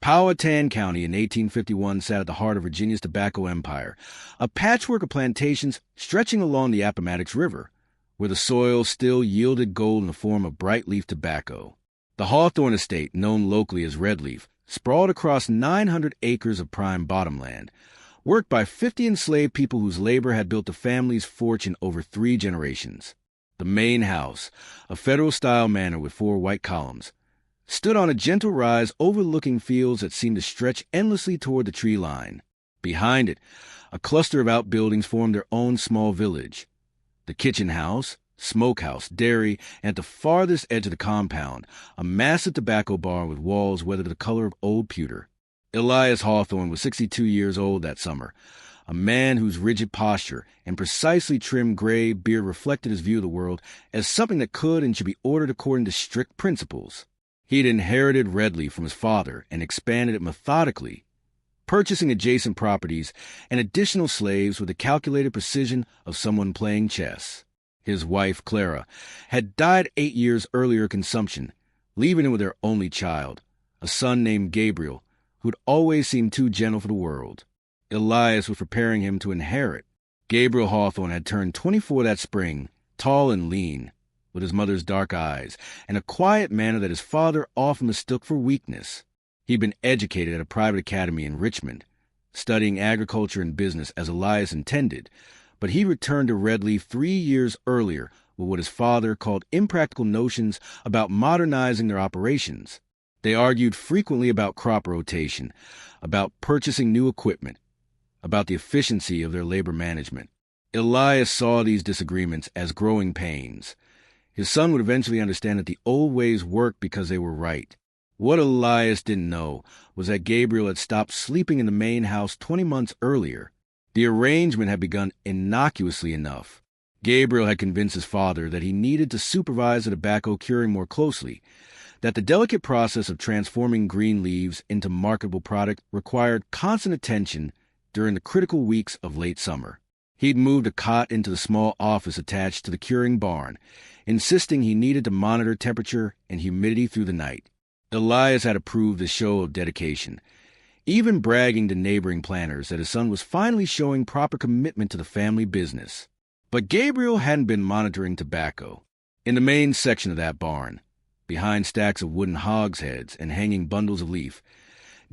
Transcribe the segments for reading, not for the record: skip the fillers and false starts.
Powhatan County in 1851 sat at the heart of Virginia's tobacco empire, a patchwork of plantations stretching along the Appomattox River, where the soil still yielded gold in the form of bright-leaf tobacco. The Hawthorne Estate, known locally as Redleaf, sprawled across 900 acres of prime bottomland, worked by 50 enslaved people whose labor had built the family's fortune over 3 generations. The main house, a Federal-style manor with 4 white columns, stood on a gentle rise overlooking fields that seemed to stretch endlessly toward the tree line. Behind it, a cluster of outbuildings formed their own small village. The kitchen house, smokehouse, dairy, and at the farthest edge of the compound, a massive tobacco barn with walls weathered the color of old pewter. Elias Hawthorne was 62 years old that summer, a man whose rigid posture and precisely trimmed gray beard reflected his view of the world as something that could and should be ordered according to strict principles. He had inherited Redleaf from his father and expanded it methodically, purchasing adjacent properties and additional slaves with the calculated precision of someone playing chess. His wife, Clara, had died 8 years earlier of consumption, leaving him with their only child, a son named Gabriel, who had always seemed too gentle for the world. Elias was preparing him to inherit. Gabriel Hawthorne had turned 24 that spring, tall and lean, with his mother's dark eyes, and a quiet manner that his father often mistook for weakness. He'd been educated at a private academy in Richmond, studying agriculture and business as Elias intended, but he returned to Redleaf 3 years earlier with what his father called impractical notions about modernizing their operations. They argued frequently about crop rotation, about purchasing new equipment, about the efficiency of their labor management. Elias saw these disagreements as growing pains. His son would eventually understand that the old ways worked because they were right. What Elias didn't know was that Gabriel had stopped sleeping in the main house 20 months earlier. The arrangement had begun innocuously enough. Gabriel had convinced his father that he needed to supervise the tobacco curing more closely, that the delicate process of transforming green leaves into marketable product required constant attention during the critical weeks of late summer. He'd moved a cot into the small office attached to the curing barn, insisting he needed to monitor temperature and humidity through the night. Elias had approved the show of dedication, even bragging to neighboring planters that his son was finally showing proper commitment to the family business. But Gabriel hadn't been monitoring tobacco. In the main section of that barn, behind stacks of wooden hogsheads and hanging bundles of leaf,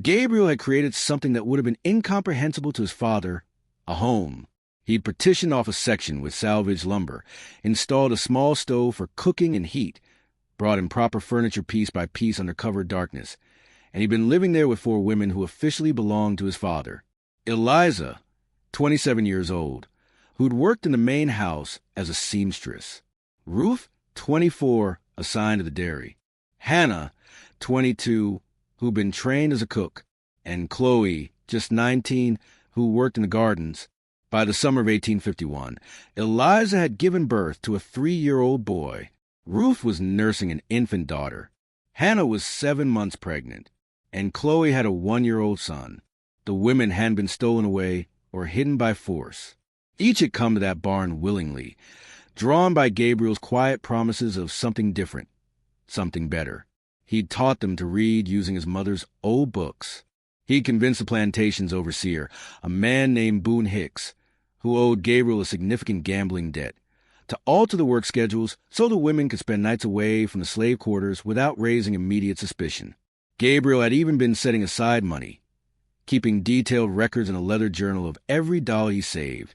Gabriel had created something that would have been incomprehensible to his father, a home. He'd partitioned off a section with salvaged lumber, installed a small stove for cooking and heat, brought in proper furniture piece by piece under cover of darkness, and he'd been living there with 4 women who officially belonged to his father. Eliza, 27 years old, who'd worked in the main house as a seamstress. Ruth, 24, assigned to the dairy. Hannah, 22, who'd been trained as a cook, and Chloe, just 19, who worked in the gardens. By the summer of 1851, Eliza had given birth to a 3-year-old boy. Ruth was nursing an infant daughter. Hannah was 7 months pregnant, and Chloe had a 1-year-old son. The women hadn't been stolen away or hidden by force. Each had come to that barn willingly, drawn by Gabriel's quiet promises of something different, something better. He'd taught them to read using his mother's old books. He'd convinced the plantation's overseer, a man named Boone Hicks, who owed Gabriel a significant gambling debt, to alter the work schedules so the women could spend nights away from the slave quarters without raising immediate suspicion. Gabriel had even been setting aside money, keeping detailed records in a leather journal of every dollar he saved,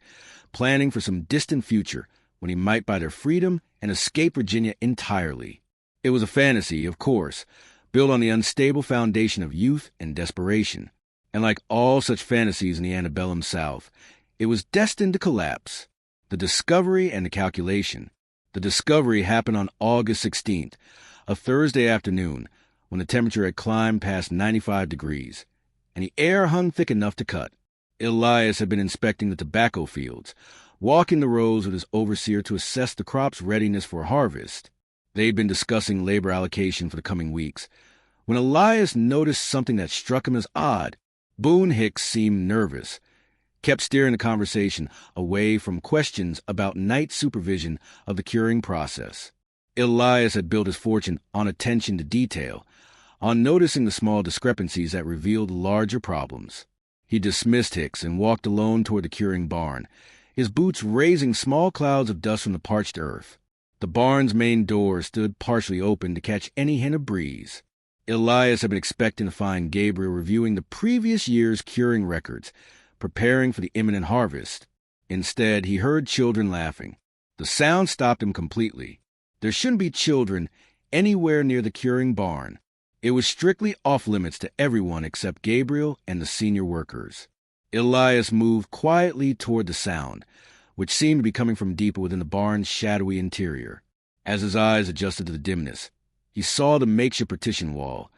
planning for some distant future when he might buy their freedom and escape Virginia entirely. It was a fantasy, of course, built on the unstable foundation of youth and desperation, and like all such fantasies in the antebellum South, it was destined to collapse. The discovery and the calculation. The discovery happened on August 16th, a Thursday afternoon, when the temperature had climbed past 95 degrees, and the air hung thick enough to cut. Elias had been inspecting the tobacco fields, walking the rows with his overseer to assess the crop's readiness for harvest. They'd been discussing labor allocation for the coming weeks, when Elias noticed something that struck him as odd. Boone Hicks seemed nervous, kept steering the conversation away from questions about night supervision of the curing process. Elias had built his fortune on attention to detail, on noticing the small discrepancies that revealed larger problems. He dismissed Hicks and walked alone toward the curing barn, his boots raising small clouds of dust from the parched earth. The barn's main door stood partially open to catch any hint of breeze. Elias had been expecting to find Gabriel reviewing the previous year's curing records, preparing for the imminent harvest. Instead, he heard children laughing. The sound stopped him completely. There shouldn't be children anywhere near the curing barn. It was strictly off-limits to everyone except Gabriel and the senior workers. Elias moved quietly toward the sound, which seemed to be coming from deeper within the barn's shadowy interior. As his eyes adjusted to the dimness, he saw the makeshift partition wall,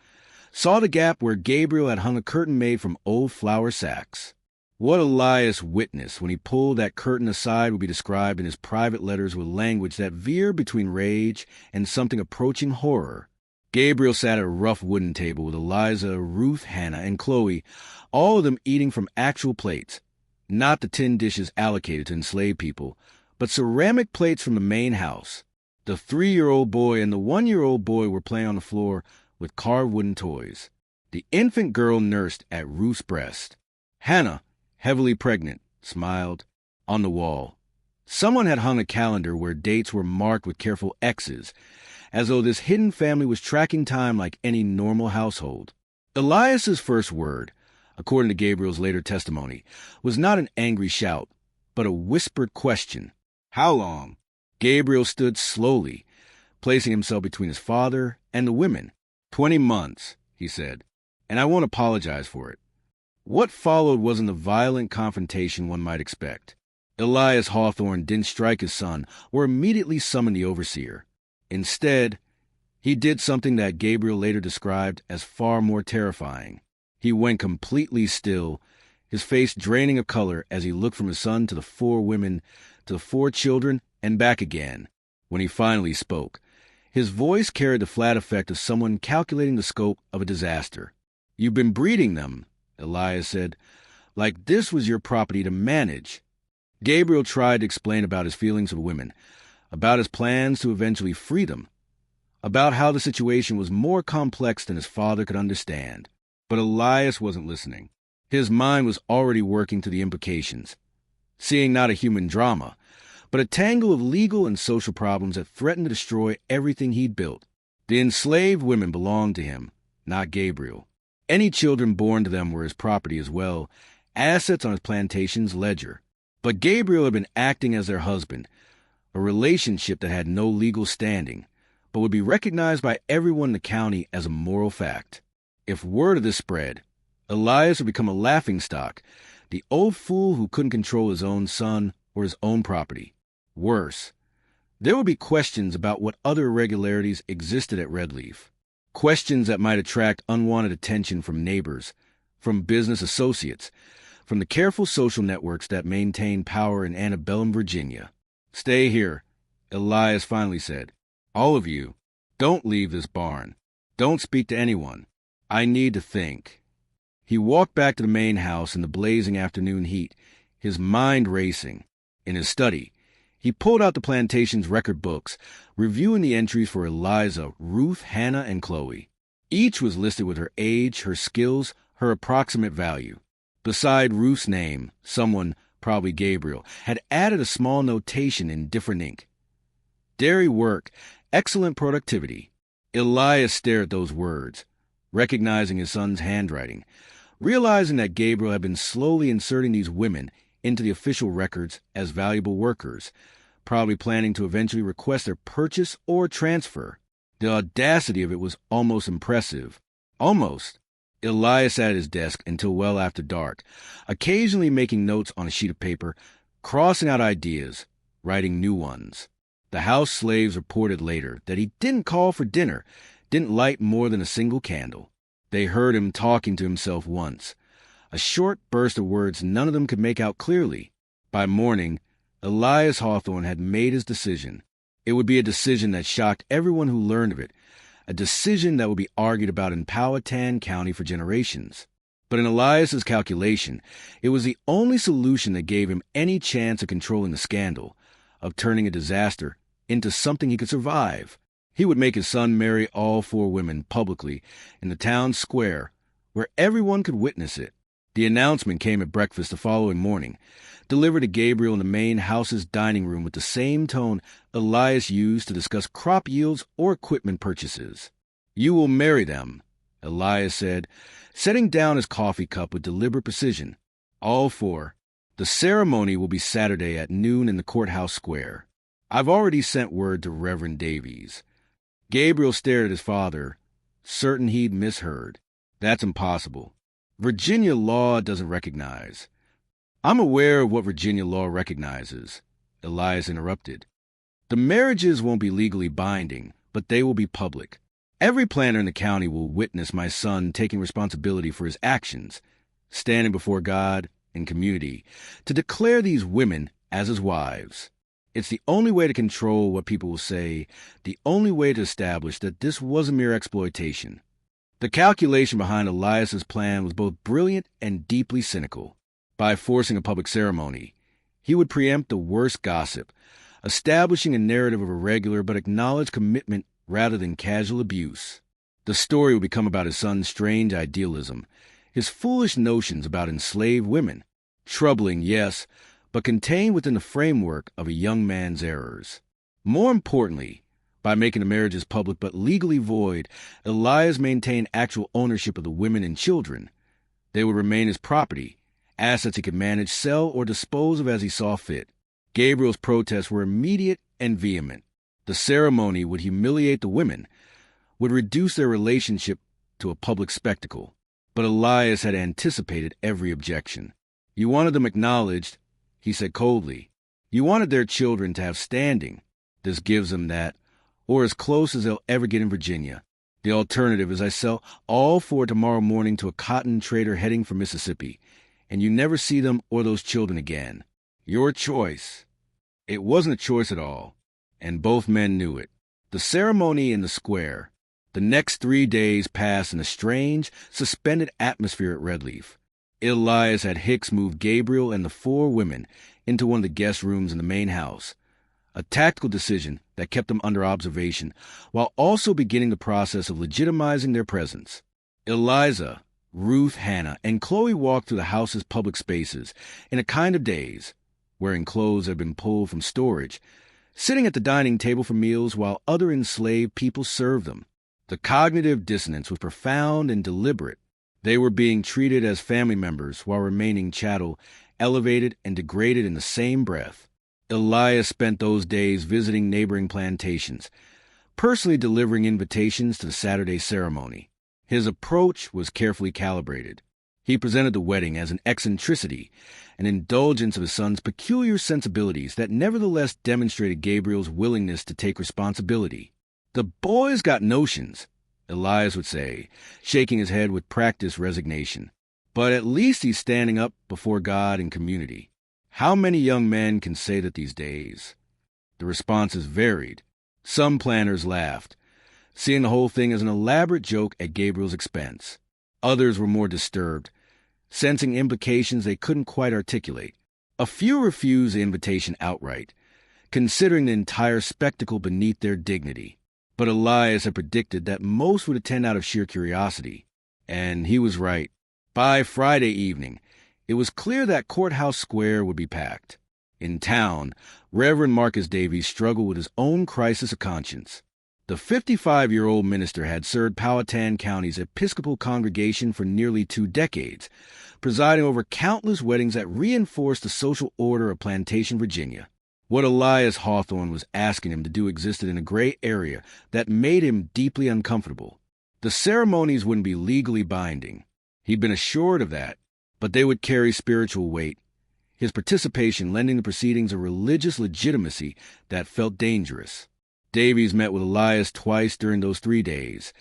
saw the gap where Gabriel had hung a curtain made from old flour sacks. What Elias witnessed when he pulled that curtain aside would be described in his private letters with language that veered between rage and something approaching horror. Gabriel sat at a rough wooden table with Eliza, Ruth, Hannah, and Chloe, all of them eating from actual plates, not the tin dishes allocated to enslaved people, but ceramic plates from the main house. The 3-year-old boy and the 1-year-old boy were playing on the floor with carved wooden toys. The infant girl nursed at Ruth's breast. Hannah, heavily pregnant, smiled. On the wall, someone had hung a calendar where dates were marked with careful X's, as though this hidden family was tracking time like any normal household. Elias's first word, according to Gabriel's later testimony, was not an angry shout, but a whispered question. How long? Gabriel stood slowly, placing himself between his father and the women. 20 months, he said, and I won't apologize for it. What followed wasn't the violent confrontation one might expect. Elias Hawthorne didn't strike his son or immediately summon the overseer. Instead, he did something that Gabriel later described as far more terrifying. He went completely still, his face draining of color as he looked from his son to the 4 women, to the 4 children, and back again. When he finally spoke, his voice carried the flat effect of someone calculating the scope of a disaster. You've been breeding them, Elias said, like this was your property to manage. Gabriel tried to explain about his feelings for women, about his plans to eventually free them, about how the situation was more complex than his father could understand. But Elias wasn't listening. His mind was already working to the implications, seeing not a human drama, but a tangle of legal and social problems that threatened to destroy everything he'd built. The enslaved women belonged to him, not Gabriel. Any children born to them were his property as well, assets on his plantation's ledger. But Gabriel had been acting as their husband, a relationship that had no legal standing, but would be recognized by everyone in the county as a moral fact. If word of this spread, Elias would become a laughingstock, the old fool who couldn't control his own son or his own property. Worse, there would be questions about what other irregularities existed at Redleaf, questions that might attract unwanted attention from neighbors, from business associates, from the careful social networks that maintain power in antebellum Virginia. Stay here, Elias finally said. All of you, don't leave this barn. Don't speak to anyone. I need to think. He walked back to the main house in the blazing afternoon heat, his mind racing. In his study, he pulled out the plantation's record books, reviewing the entries for Eliza, Ruth, Hannah, and Chloe. Each was listed with her age, her skills, her approximate value. Beside Ruth's name, someone, probably Gabriel, had added a small notation in different ink. Dairy work, excellent productivity. Elias stared at those words, recognizing his son's handwriting, realizing that Gabriel had been slowly inserting these women into the official records as valuable workers, probably planning to eventually request their purchase or transfer. The audacity of it was almost impressive. Almost. Elias sat at his desk until well after dark, occasionally making notes on a sheet of paper, crossing out ideas, writing new ones. The house slaves reported later that he didn't call for dinner, didn't light more than a single candle. They heard him talking to himself once, a short burst of words none of them could make out clearly. By morning, Elias Hawthorne had made his decision. It would be a decision that shocked everyone who learned of it, a decision that would be argued about in Powhatan County for generations. But in Elias's calculation, it was the only solution that gave him any chance of controlling the scandal, of turning a disaster into something he could survive. He would make his son marry all four women publicly in the town square, where everyone could witness it. The announcement came at breakfast the following morning, delivered to Gabriel in the main house's dining room with the same tone Elias used to discuss crop yields or equipment purchases. "You will marry them," Elias said, setting down his coffee cup with deliberate precision. "All four. The ceremony will be Saturday at noon in the courthouse square. I've already sent word to Reverend Davies." Gabriel stared at his father, certain he'd misheard. "That's impossible. Virginia law doesn't recognize." "I'm aware of what Virginia law recognizes," Elias interrupted. "The marriages won't be legally binding, but they will be public. Every planter in the county will witness my son taking responsibility for his actions, standing before God and community to declare these women as his wives. It's the only way to control what people will say, the only way to establish that this was a mere exploitation." The calculation behind Elias's plan was both brilliant and deeply cynical. By forcing a public ceremony, he would preempt the worst gossip, establishing a narrative of irregular but acknowledged commitment rather than casual abuse. The story would become about his son's strange idealism, his foolish notions about enslaved women. Troubling, yes, but contained within the framework of a young man's errors. More importantly, by making the marriages public but legally void, Elias maintained actual ownership of the women and children. They would remain his property, assets he could manage, sell, or dispose of as he saw fit. Gabriel's protests were immediate and vehement. The ceremony would humiliate the women, would reduce their relationship to a public spectacle. But Elias had anticipated every objection. "You wanted them acknowledged," he said coldly. "You wanted their children to have standing. This gives them that, or as close as they'll ever get in Virginia. The alternative is I sell all four tomorrow morning to a cotton trader heading for Mississippi, and you never see them or those children again. Your choice." It wasn't a choice at all, and both men knew it. The ceremony in the square. The next 3 days passed in a strange, suspended atmosphere at Redleaf. Elias had Hicks move Gabriel and the four women into one of the guest rooms in the main house, a tactical decision that kept them under observation, while also beginning the process of legitimizing their presence. Eliza, Ruth, Hannah, and Chloe walked through the house's public spaces in a kind of daze, wearing clothes that had been pulled from storage, sitting at the dining table for meals while other enslaved people served them. The cognitive dissonance was profound and deliberate. They were being treated as family members while remaining chattel, elevated and degraded in the same breath. Elias spent those days visiting neighboring plantations, personally delivering invitations to the Saturday ceremony. His approach was carefully calibrated. He presented the wedding as an eccentricity, an indulgence of his son's peculiar sensibilities that nevertheless demonstrated Gabriel's willingness to take responsibility. "The boy's got notions," Elias would say, shaking his head with practiced resignation. "But at least he's standing up before God and community." How many young men can say that these days? The responses varied. Some planners laughed, seeing the whole thing as an elaborate joke at Gabriel's expense. Others were more disturbed, sensing implications they couldn't quite articulate. A few refused the invitation outright, considering the entire spectacle beneath their dignity. But Elias had predicted that most would attend out of sheer curiosity, and he was right. By Friday evening, it was clear that Courthouse Square would be packed. In town, Reverend Marcus Davies struggled with his own crisis of conscience. The 55-year-old minister had served Powhatan County's Episcopal congregation for nearly 2 decades, presiding over countless weddings that reinforced the social order of Plantation, Virginia. What Elias Hawthorne was asking him to do existed in a gray area that made him deeply uncomfortable. The ceremonies wouldn't be legally binding. He'd been assured of that, but they would carry spiritual weight, his participation lending the proceedings a religious legitimacy that felt dangerous. Davies met with Elias twice during those 3 days,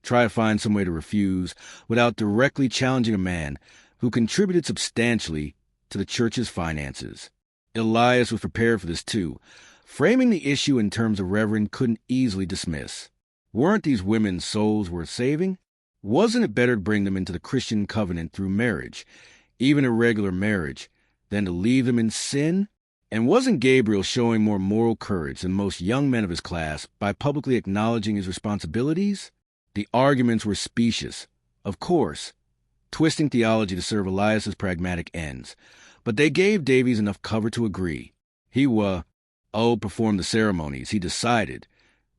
tried to find some way to refuse without directly challenging a man who contributed substantially to the church's finances. Elias was prepared for this too, framing the issue in terms the Reverend couldn't easily dismiss. Weren't these women's souls worth saving? Wasn't it better to bring them into the Christian covenant through marriage, even irregular marriage, than to leave them in sin? And wasn't Gabriel showing more moral courage than most young men of his class by publicly acknowledging his responsibilities? The arguments were specious, of course, twisting theology to serve Elias's pragmatic ends, but they gave Davies enough cover to agree. He performed the ceremonies, he decided,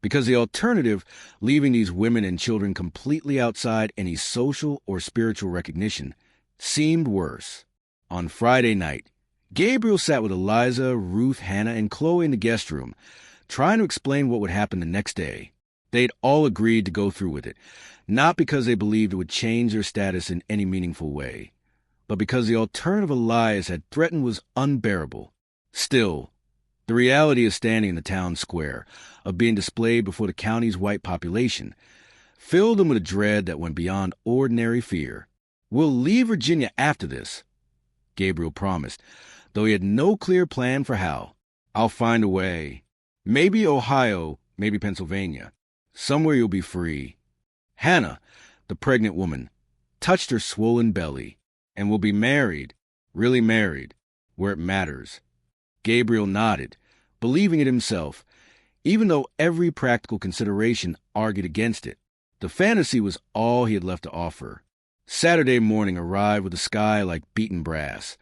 because the alternative, leaving these women and children completely outside any social or spiritual recognition, seemed worse. On Friday night, Gabriel sat with Eliza, Ruth, Hannah, and Chloe in the guest room, trying to explain what would happen the next day. They'd all agreed to go through with it, not because they believed it would change their status in any meaningful way, but because the alternative Elias had threatened was unbearable. Still, the reality of standing in the town square, of being displayed before the county's white population, filled them with a dread that went beyond ordinary fear. "We'll leave Virginia after this," Gabriel promised, though he had no clear plan for how. "I'll find a way. Maybe Ohio, maybe Pennsylvania. Somewhere you'll be free." Hannah, the pregnant woman, touched her swollen belly. "And we'll be married, really married, where it matters." Gabriel nodded, believing it himself, even though every practical consideration argued against it. The fantasy was all he had left to offer. Saturday morning arrived with the sky like beaten brass,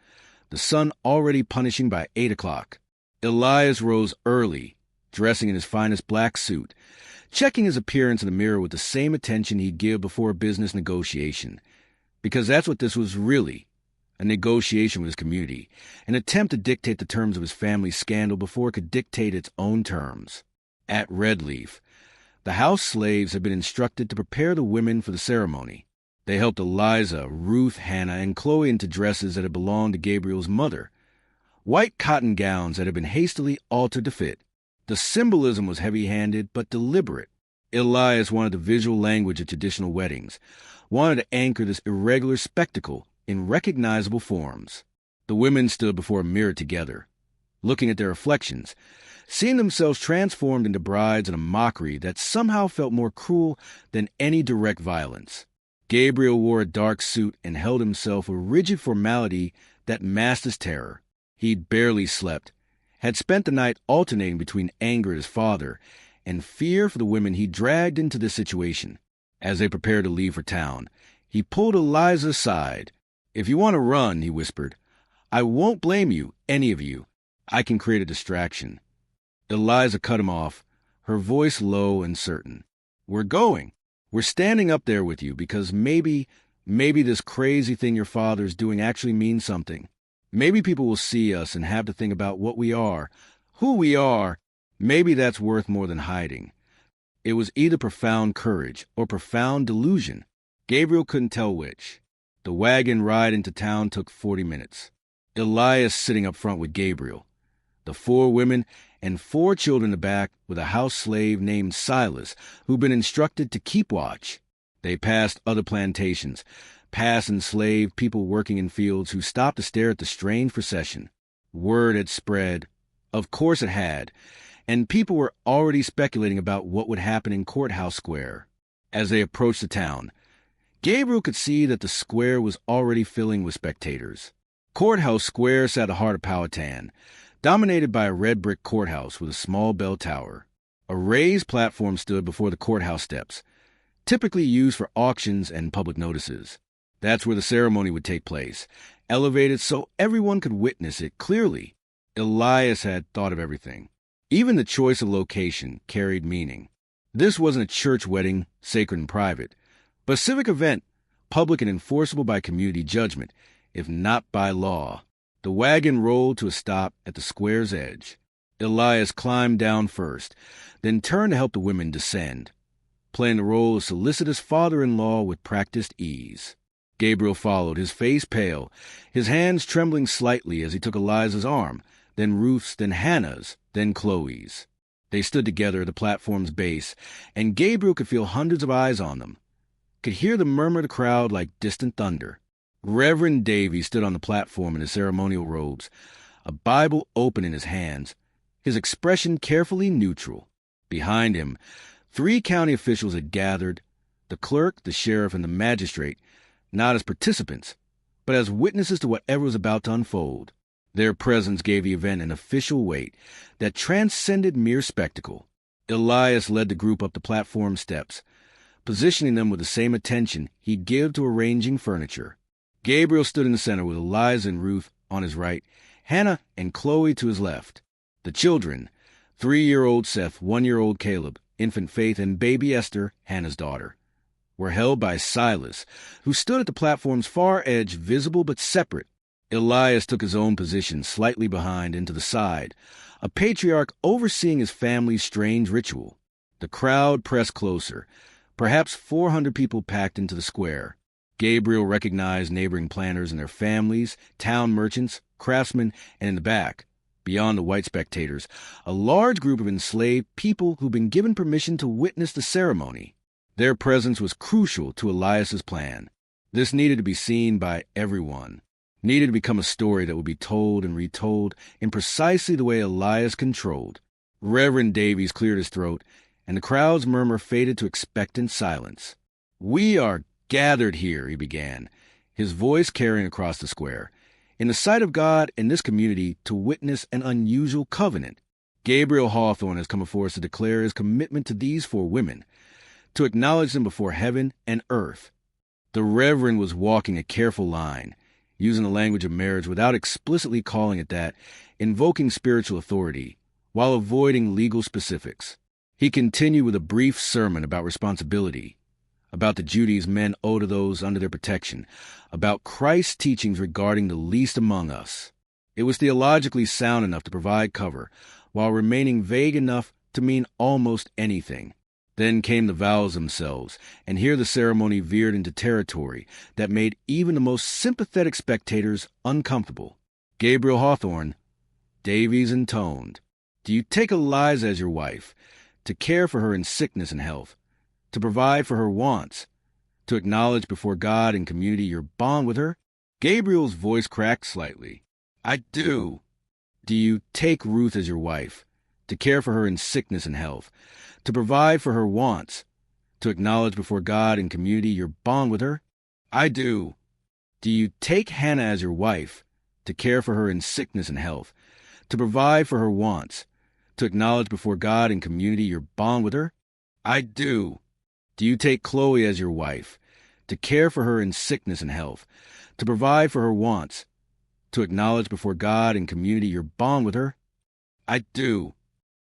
the sun already punishing by 8 o'clock. Elias rose early, dressing in his finest black suit, checking his appearance in the mirror with the same attention he'd give before a business negotiation, because that's what this was really, a negotiation with his community, an attempt to dictate the terms of his family's scandal before it could dictate its own terms. At Redleaf, the house slaves had been instructed to prepare the women for the ceremony. They helped Eliza, Ruth, Hannah, and Chloe into dresses that had belonged to Gabriel's mother, white cotton gowns that had been hastily altered to fit. The symbolism was heavy-handed but deliberate. Elias wanted the visual language of traditional weddings, wanted to anchor this irregular spectacle in recognizable forms. The women stood before a mirror together, looking at their reflections, seeing themselves transformed into brides in a mockery that somehow felt more cruel than any direct violence. Gabriel wore a dark suit and held himself with rigid formality that masked his terror. He'd barely slept, had spent the night alternating between anger at his father and fear for the women he dragged into this situation. As they prepared to leave for town, he pulled Eliza aside. "If you want to run," he whispered, "I won't blame you, any of you. I can create a distraction." Eliza cut him off, her voice low and certain. "We're going. We're standing up there with you because maybe this crazy thing your father's doing actually means something. Maybe people will see us and have to think about what we are, who we are. Maybe that's worth more than hiding." It was either profound courage or profound delusion. Gabriel couldn't tell which. The wagon ride into town took 40 minutes. Elias sitting up front with Gabriel, the 4 women and 4 children in the back with a house slave named Silas, who'd been instructed to keep watch. They passed other plantations, past enslaved people working in fields who stopped to stare at the strange procession. Word had spread. Of course it had. And people were already speculating about what would happen in Courthouse Square. As they approached the town, Gabriel could see that the square was already filling with spectators. Courthouse Square sat at the heart of Powhatan, dominated by a red brick courthouse with a small bell tower. A raised platform stood before the courthouse steps, typically used for auctions and public notices. That's where the ceremony would take place, elevated so everyone could witness it clearly. Elias had thought of everything. Even the choice of location carried meaning. This wasn't a church wedding, sacred and private, but a civic event, public and enforceable by community judgment, if not by law. The wagon rolled to a stop at the square's edge. Elias climbed down first, then turned to help the women descend, playing the role of solicitous father-in-law with practiced ease. Gabriel followed, his face pale, his hands trembling slightly as he took Eliza's arm, then Ruth's, then Hannah's, then Chloe's. They stood together at the platform's base, and Gabriel could feel hundreds of eyes on them, could hear the murmur of the crowd like distant thunder. Reverend Davies stood on the platform in his ceremonial robes, a Bible open in his hands, his expression carefully neutral. Behind him, 3 county officials had gathered, the clerk, the sheriff, and the magistrate, not as participants, but as witnesses to whatever was about to unfold. Their presence gave the event an official weight that transcended mere spectacle. Elias led the group up the platform steps, positioning them with the same attention he'd give to arranging furniture. Gabriel stood in the center with Eliza and Ruth on his right, Hannah and Chloe to his left. The children, 3-year-old Seth, 1-year-old Caleb, infant Faith, and baby Esther, Hannah's daughter, were held by Silas, who stood at the platform's far edge, visible but separate. Elias took his own position slightly behind and to the side, a patriarch overseeing his family's strange ritual. The crowd pressed closer, perhaps 400 people packed into the square. Gabriel recognized neighboring planters and their families, town merchants, craftsmen, and in the back, beyond the white spectators, a large group of enslaved people who'd been given permission to witness the ceremony. Their presence was crucial to Elias's plan. This needed to be seen by everyone, needed to become a story that would be told and retold in precisely the way Elias controlled. Reverend Davies cleared his throat, and the crowd's murmur faded to expectant silence. "We are gathered here," he began, his voice carrying across the square, "in the sight of God and this community to witness an unusual covenant. Gabriel Hawthorne has come before us to declare his commitment to these 4 women, to acknowledge them before heaven and earth." The Reverend was walking a careful line, using the language of marriage without explicitly calling it that, invoking spiritual authority, while avoiding legal specifics. He continued with a brief sermon about responsibility, about the duties men owe to those under their protection, about Christ's teachings regarding the least among us. It was theologically sound enough to provide cover, while remaining vague enough to mean almost anything. Then came the vows themselves, and here the ceremony veered into territory that made even the most sympathetic spectators uncomfortable. Gabriel Hawthorne, Davies intoned, "Do you take Eliza as your wife, to care for her in sickness and health, to provide for her wants, to acknowledge before God and community your bond with her?" Gabriel's voice cracked slightly. "I do." "Do you take Ruth as your wife, to care for her in sickness and health, to provide for her wants, to acknowledge before God and community your bond with her?" "I do." "Do you take Hannah as your wife, to care for her in sickness and health, to provide for her wants, to acknowledge before God and community your bond with her?" "I do." "Do you take Chloe as your wife, to care for her in sickness and health, to provide for her wants, to acknowledge before God and community your bond with her?" "I do."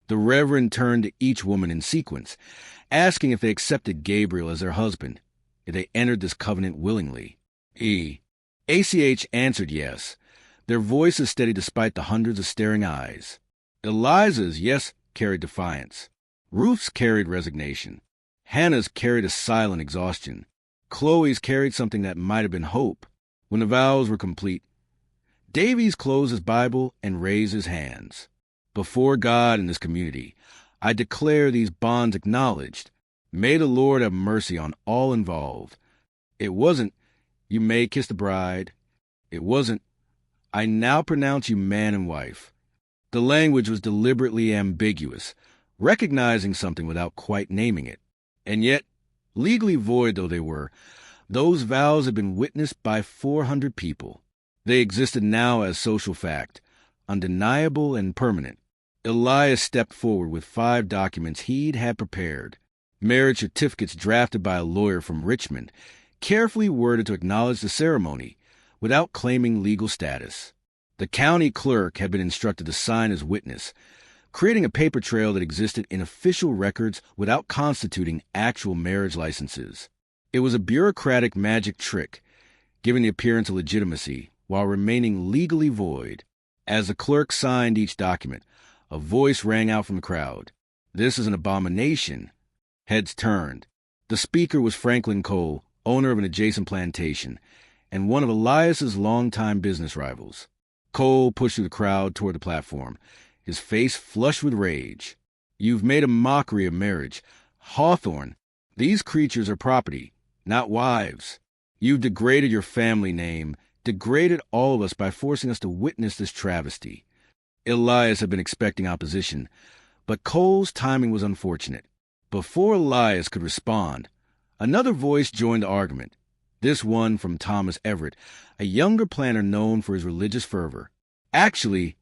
The Reverend turned to each woman in sequence, asking if they accepted Gabriel as their husband, if they entered this covenant willingly. ACH answered yes, their voices steady despite the hundreds of staring eyes. Eliza's yes carried defiance. Ruth's carried resignation. Hannah's carried a silent exhaustion. Chloe's carried something that might have been hope. When the vows were complete, Davies closed his Bible and raised his hands. "Before God and this community, I declare these bonds acknowledged. May the Lord have mercy on all involved." It wasn't, "You may kiss the bride." It wasn't, "I now pronounce you man and wife." The language was deliberately ambiguous, recognizing something without quite naming it. And yet, legally void though they were, those vows had been witnessed by 400 people. They existed now as social fact, undeniable and permanent. Elias stepped forward with 5 documents he'd had prepared, marriage certificates drafted by a lawyer from Richmond, carefully worded to acknowledge the ceremony, without claiming legal status. The county clerk had been instructed to sign as witness, creating a paper trail that existed in official records without constituting actual marriage licenses. It was a bureaucratic magic trick, giving the appearance of legitimacy while remaining legally void. As the clerk signed each document, a voice rang out from the crowd. "This is an abomination." Heads turned. The speaker was Franklin Cole, owner of an adjacent plantation, and one of Elias's longtime business rivals. Cole pushed through the crowd toward the platform, his face flushed with rage. "You've made a mockery of marriage. Hawthorne, these creatures are property, not wives. You've degraded your family name, degraded all of us by forcing us to witness this travesty." Elias had been expecting opposition, but Cole's timing was unfortunate. Before Elias could respond, another voice joined the argument, this one from Thomas Everett, a younger planter known for his religious fervor. Actually,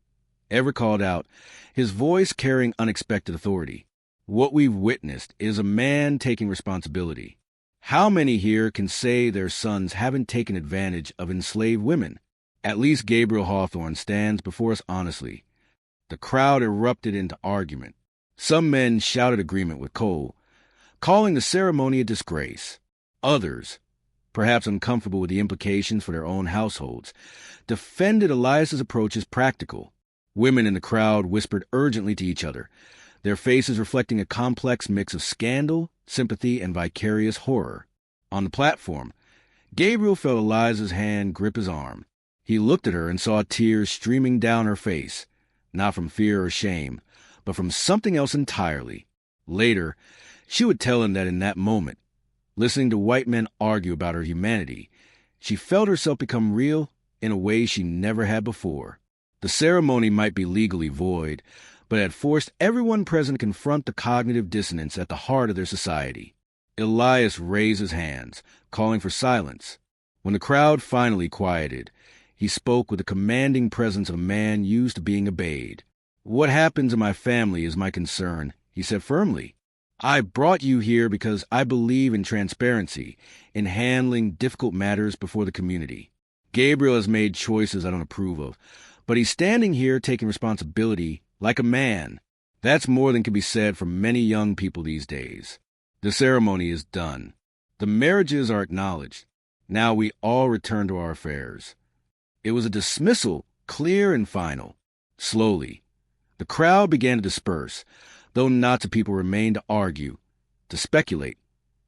Everett called out, his voice carrying unexpected authority. What we've witnessed is a man taking responsibility. How many here can say their sons haven't taken advantage of enslaved women? At least Gabriel Hawthorne stands before us honestly. The crowd erupted into argument. Some men shouted agreement with Cole, calling the ceremony a disgrace. Others, perhaps uncomfortable with the implications for their own households, defended Elias's approach as practical. Women in the crowd whispered urgently to each other, their faces reflecting a complex mix of scandal, sympathy, and vicarious horror. On the platform, Gabriel felt Eliza's hand grip his arm. He looked at her and saw tears streaming down her face, not from fear or shame, but from something else entirely. Later, she would tell him that in that moment, listening to white men argue about her humanity, she felt herself become real in a way she never had before. The ceremony might be legally void, but had forced everyone present to confront the cognitive dissonance at the heart of their society. Elias raised his hands, calling for silence. When the crowd finally quieted, he spoke with the commanding presence of a man used to being obeyed. "What happens in my family is my concern," he said firmly. "I brought you here because I believe in transparency, in handling difficult matters before the community. Gabriel has made choices I don't approve of, but he's standing here taking responsibility like a man. That's more than can be said for many young people these days." The ceremony is done. The marriages are acknowledged. Now we all return to our affairs. It was a dismissal, clear and final. Slowly, the crowd began to disperse, though knots of people remained to argue, to speculate,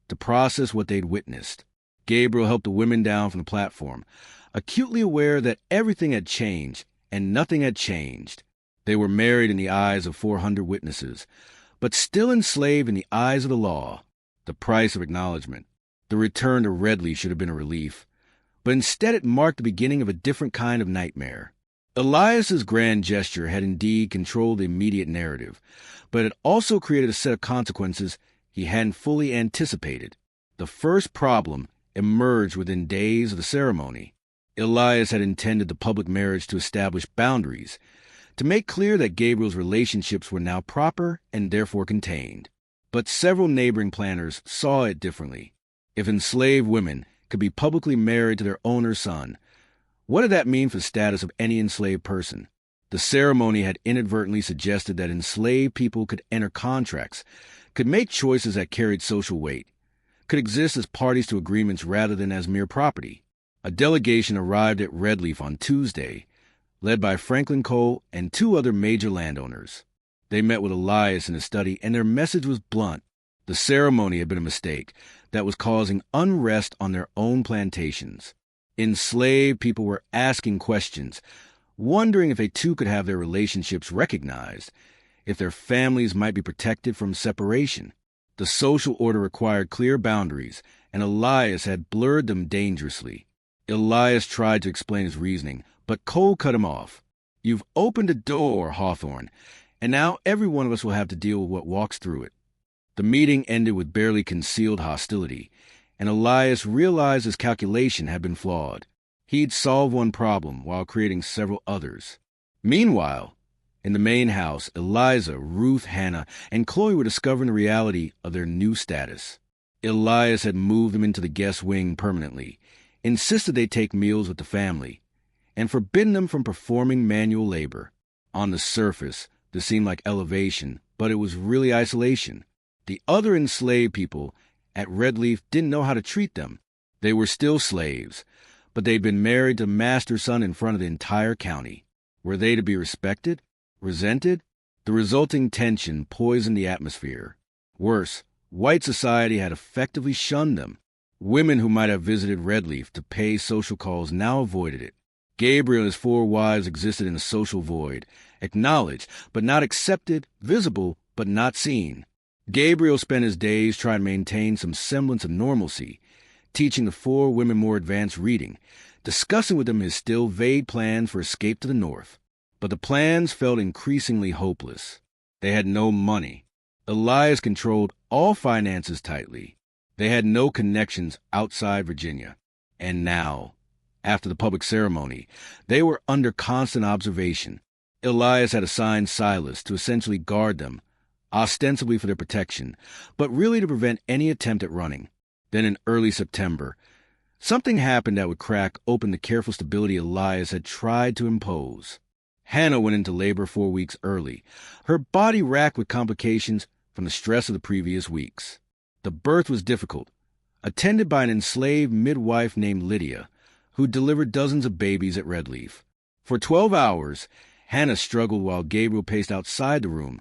to process what they'd witnessed. Gabriel helped the women down from the platform, acutely aware that everything had changed and nothing had changed. They were married in the eyes of 400 witnesses, but still enslaved in the eyes of the law. The price of acknowledgement. The return to Redleaf should have been a relief, but instead it marked the beginning of a different kind of nightmare. Elias's grand gesture had indeed controlled the immediate narrative, but it also created a set of consequences he hadn't fully anticipated. The first problem emerged within days of the ceremony. Elias had intended the public marriage to establish boundaries, to make clear that Gabriel's relationships were now proper and therefore contained. But several neighboring planners saw it differently. If enslaved women could be publicly married to their owner's son, what did that mean for the status of any enslaved person? The ceremony had inadvertently suggested that enslaved people could enter contracts, could make choices that carried social weight, could exist as parties to agreements rather than as mere property. A delegation arrived at Redleaf on Tuesday, led by Franklin Cole and 2 other major landowners. They met with Elias in his study, and their message was blunt. The ceremony had been a mistake that was causing unrest on their own plantations. Enslaved people were asking questions, wondering if they too could have their relationships recognized, if their families might be protected from separation. The social order required clear boundaries, and Elias had blurred them dangerously. Elias tried to explain his reasoning, but Cole cut him off. "You've opened a door, Hawthorne, and now every one of us will have to deal with what walks through it." The meeting ended with barely concealed hostility, and Elias realized his calculation had been flawed. He'd solved one problem while creating several others. Meanwhile, in the main house, Eliza, Ruth, Hannah, and Chloe were discovering the reality of their new status. Elias had moved them into the guest wing permanently, insisted they take meals with the family, and forbidden them from performing manual labor. On the surface, this seemed like elevation, but it was really isolation. The other enslaved people at Redleaf didn't know how to treat them. They were still slaves, but they'd been married to master's son in front of the entire county. Were they to be respected? Resented? The resulting tension poisoned the atmosphere. Worse, white society had effectively shunned them. Women who might have visited Redleaf to pay social calls now avoided it. Gabriel and his 4 wives existed in a social void, acknowledged but not accepted, visible but not seen. Gabriel spent his days trying to maintain some semblance of normalcy, teaching the 4 women more advanced reading, discussing with them his still vague plans for escape to the north. But the plans felt increasingly hopeless. They had no money. Elias controlled all finances tightly. They had no connections outside Virginia. And now, After the public ceremony, they were under constant observation. Elias had assigned Silas to essentially guard them, ostensibly for their protection, but really to prevent any attempt at running. Then in early September, something happened that would crack open the careful stability Elias had tried to impose. Hannah went into labor 4 weeks early, her body racked with complications from the stress of the previous weeks. The birth was difficult, attended by an enslaved midwife named Lydia, who delivered dozens of babies at Redleaf. For 12 hours, Hannah struggled while Gabriel paced outside the room,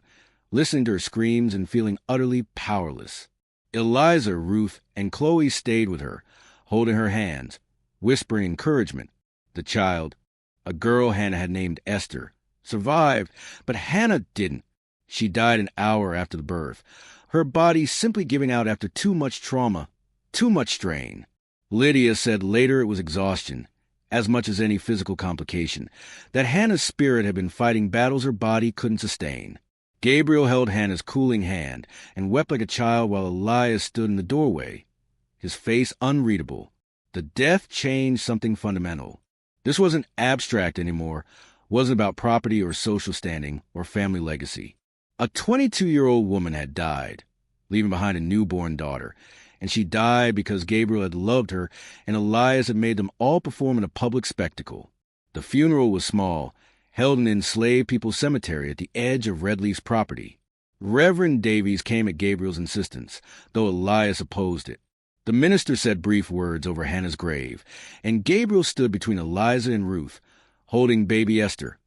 listening to her screams and feeling utterly powerless. Eliza, Ruth, and Chloe stayed with her, holding her hands, whispering encouragement. The child, a girl Hannah had named Esther, survived, but Hannah didn't. She died an hour after the birth, her body simply giving out after too much trauma, too much strain. Lydia said later it was exhaustion, as much as any physical complication, that Hannah's spirit had been fighting battles her body couldn't sustain. Gabriel held Hannah's cooling hand and wept like a child while Elias stood in the doorway, his face unreadable. The death changed something fundamental. This wasn't abstract anymore, wasn't about property or social standing or family legacy. A 22-year-old woman had died, leaving behind a newborn daughter, and she died because Gabriel had loved her and Elias had made them all perform in a public spectacle. The funeral was small, held in enslaved people's cemetery at the edge of Redleaf's property. Reverend Davies came at Gabriel's insistence, though Elias opposed it. The minister said brief words over Hannah's grave, and Gabriel stood between Eliza and Ruth, holding baby Esther,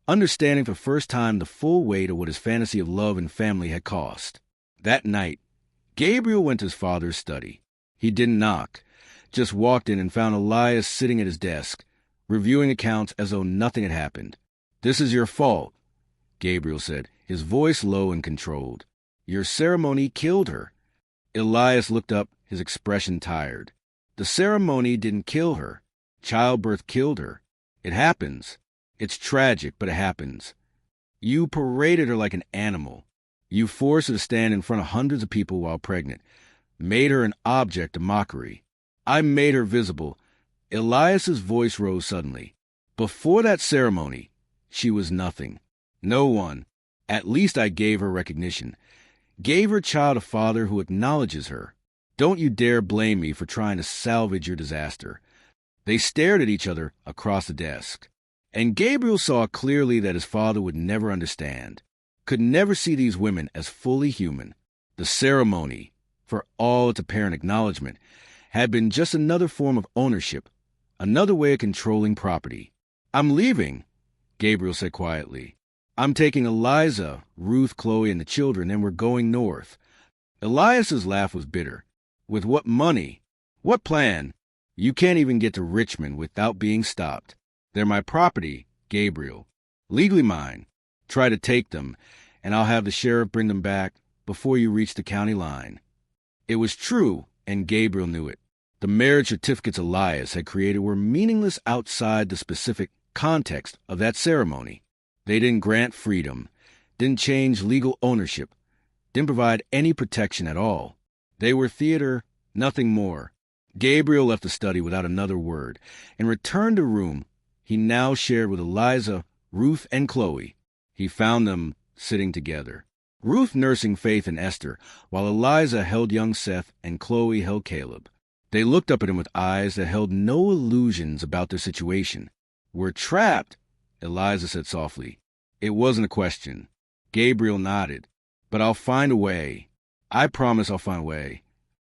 understanding for the first time the full weight of what his fantasy of love and family had cost. That night, Gabriel went to his father's study. He didn't knock, just walked in and found Elias sitting at his desk, reviewing accounts as though nothing had happened. "This is your fault," Gabriel said, his voice low and controlled. "Your ceremony killed her." Elias looked up, his expression tired. "The ceremony didn't kill her. Childbirth killed her. It happens. It's tragic, but it happens. You paraded her like an animal. You forced her to stand in front of hundreds of people while pregnant, made her an object of mockery. I made her visible." Elias's voice rose suddenly. "Before that ceremony, she was nothing. No one. At least I gave her recognition. Gave her child a father who acknowledges her. Don't you dare blame me for trying to salvage your disaster." They stared at each other across the desk, and Gabriel saw clearly that his father would never understand, could never see these women as fully human. The ceremony, for all its apparent acknowledgement, had been just another form of ownership, another way of controlling property. "I'm leaving," Gabriel said quietly. "I'm taking Eliza, Ruth, Chloe, and the children, and we're going north." Elias's laugh was bitter. "With what money? What plan? You can't even get to Richmond without being stopped. They're my property, Gabriel. Legally mine. Try to take them, and I'll have the sheriff bring them back before you reach the county line." It was true, and Gabriel knew it. The marriage certificates Elias had created were meaningless outside the specific context of that ceremony. They didn't grant freedom, didn't change legal ownership, didn't provide any protection at all. They were theater, nothing more. Gabriel left the study without another word and returned to the room he now shared with Eliza, Ruth, and Chloe. He found them sitting together, Ruth nursing Faith and Esther, while Eliza held young Seth and Chloe held Caleb. They looked up at him with eyes that held no illusions about their situation. "We're trapped," Eliza said softly. It wasn't a question. Gabriel nodded. "But I'll find a way. I promise I'll find a way."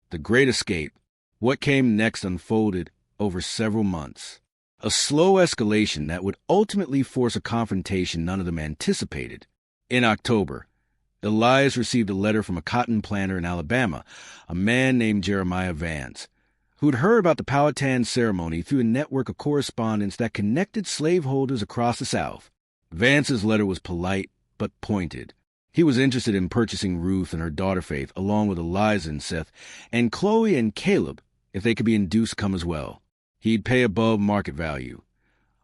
The Great Escape. What came next unfolded over several months. A slow escalation that would ultimately force a confrontation none of them anticipated. In October, Elias received a letter from a cotton planter in Alabama, a man named Jeremiah Vance, who'd heard about the Powhatan ceremony through a network of correspondence that connected slaveholders across the South. Vance's letter was polite but pointed. He was interested in purchasing Ruth and her daughter Faith, along with Eliza and Seth, and Chloe and Caleb, if they could be induced to come as well. He'd pay above market value.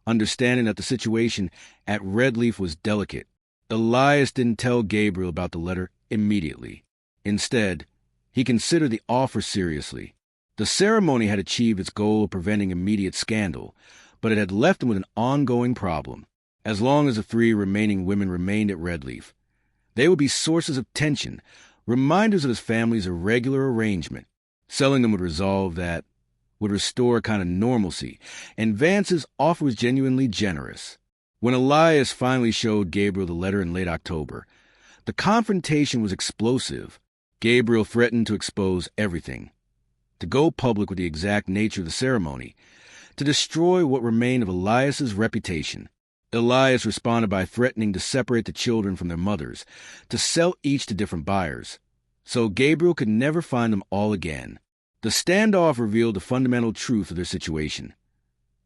Understanding that the situation at Redleaf was delicate, Elias didn't tell Gabriel about the letter immediately. Instead, he considered the offer seriously. The ceremony had achieved its goal of preventing immediate scandal, but it had left him with an ongoing problem. As long as the three remaining women remained at Redleaf, they would be sources of tension, reminders of his family's irregular arrangement. Selling them would resolve that, would restore a kind of normalcy, and Vance's offer was genuinely generous. When Elias finally showed Gabriel the letter in late October, the confrontation was explosive. Gabriel threatened to expose everything, to go public with the exact nature of the ceremony, to destroy what remained of Elias's reputation. Elias responded by threatening to separate the children from their mothers, to sell each to different buyers, so Gabriel could never find them all again. The standoff revealed the fundamental truth of their situation.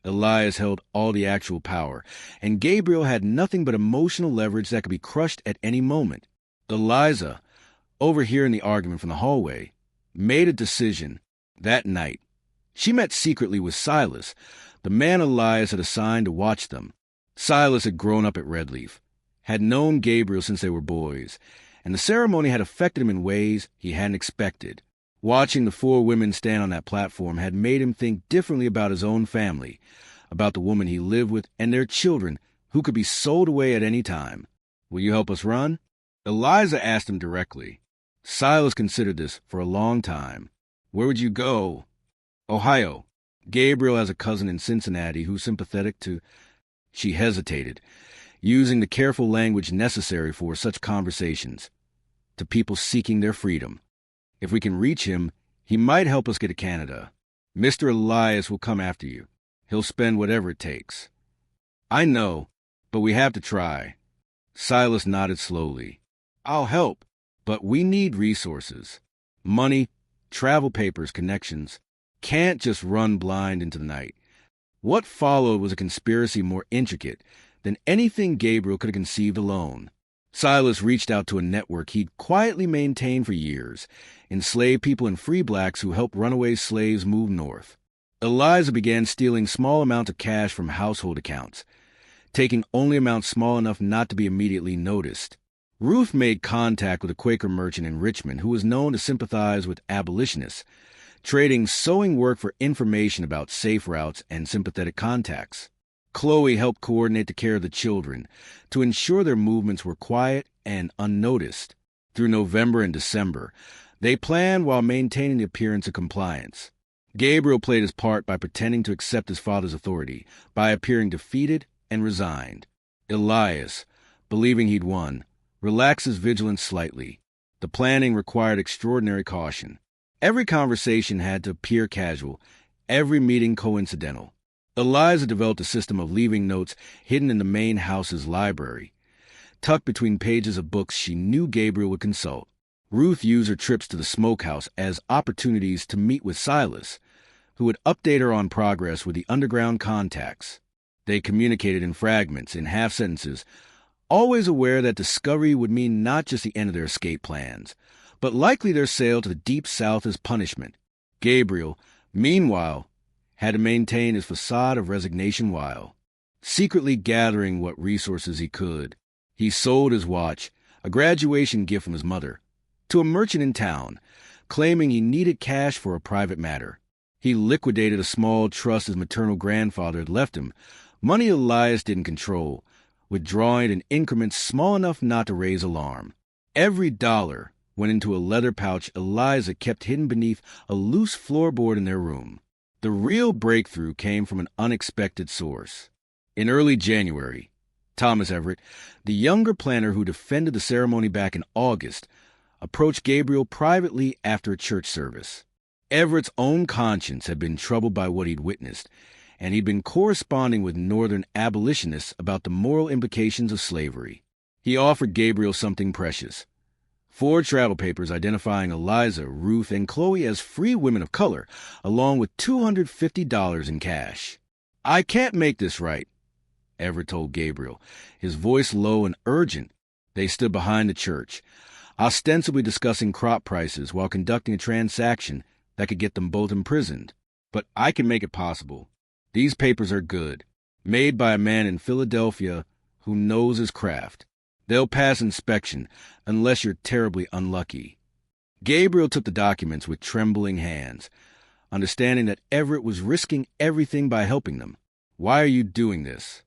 Elias held all the actual power, and Gabriel had nothing but emotional leverage that could be crushed at any moment. Eliza, overhearing the argument from the hallway, made a decision that night. She met secretly with Silas, the man Elias had assigned to watch them. Silas had grown up at Redleaf, had known Gabriel since they were boys, and the ceremony had affected him in ways he hadn't expected. Watching the four women stand on that platform had made him think differently about his own family, about the woman he lived with and their children who could be sold away at any time. "Will you help us run?" Eliza asked him directly. Silas considered this for a long time. "Where would you go?" "Ohio. Gabriel has a cousin in Cincinnati who's sympathetic to—" She hesitated, using the careful language necessary for such conversations. "To people seeking their freedom. If we can reach him, he might help us get to Canada. Mr. Elias will come after you. He'll spend whatever it takes." "I know, but we have to try." Silas nodded slowly. "I'll help, but we need resources. Money, travel papers, connections. Can't just run blind into the night." What followed was a conspiracy more intricate than anything Gabriel could have conceived alone. Silas reached out to a network he'd quietly maintained for years, enslaved people and free blacks who helped runaway slaves move north. Eliza began stealing small amounts of cash from household accounts, taking only amounts small enough not to be immediately noticed. Ruth made contact with a Quaker merchant in Richmond who was known to sympathize with abolitionists, trading sewing work for information about safe routes and sympathetic contacts. Chloe helped coordinate the care of the children to ensure their movements were quiet and unnoticed. Through November and December, they planned while maintaining the appearance of compliance. Gabriel played his part by pretending to accept his father's authority, by appearing defeated and resigned. Elias, believing he'd won, relaxed his vigilance slightly. The planning required extraordinary caution. Every conversation had to appear casual, every meeting coincidental. Eliza developed a system of leaving notes hidden in the main house's library, tucked between pages of books she knew Gabriel would consult. Ruth used her trips to the smokehouse as opportunities to meet with Silas, who would update her on progress with the underground contacts. They communicated in fragments, in half-sentences, always aware that discovery would mean not just the end of their escape plans, but likely their sail to the deep south as punishment. Gabriel, meanwhile, had to maintain his facade of resignation while secretly gathering what resources he could. He sold his watch, a graduation gift from his mother, to a merchant in town, claiming he needed cash for a private matter. He liquidated a small trust his maternal grandfather had left him, money Elias didn't control, withdrawing it in increments small enough not to raise alarm. Every dollar went into a leather pouch Eliza kept hidden beneath a loose floorboard in their room. The real breakthrough came from an unexpected source. In early January, Thomas Everett, the younger planner who defended the ceremony back in August, approached Gabriel privately after a church service. Everett's own conscience had been troubled by what he'd witnessed, and he'd been corresponding with Northern abolitionists about the moral implications of slavery. He offered Gabriel something precious: 4 travel papers identifying Eliza, Ruth, and Chloe as free women of color, along with $250 in cash. "I can't make this right," Everett told Gabriel, his voice low and urgent. They stood behind the church, ostensibly discussing crop prices while conducting a transaction that could get them both imprisoned. "But I can make it possible. These papers are good, made by a man in Philadelphia who knows his craft. They'll pass inspection, unless you're terribly unlucky." Gabriel took the documents with trembling hands. understanding that Everett was risking everything by helping them. "Why are you doing this?"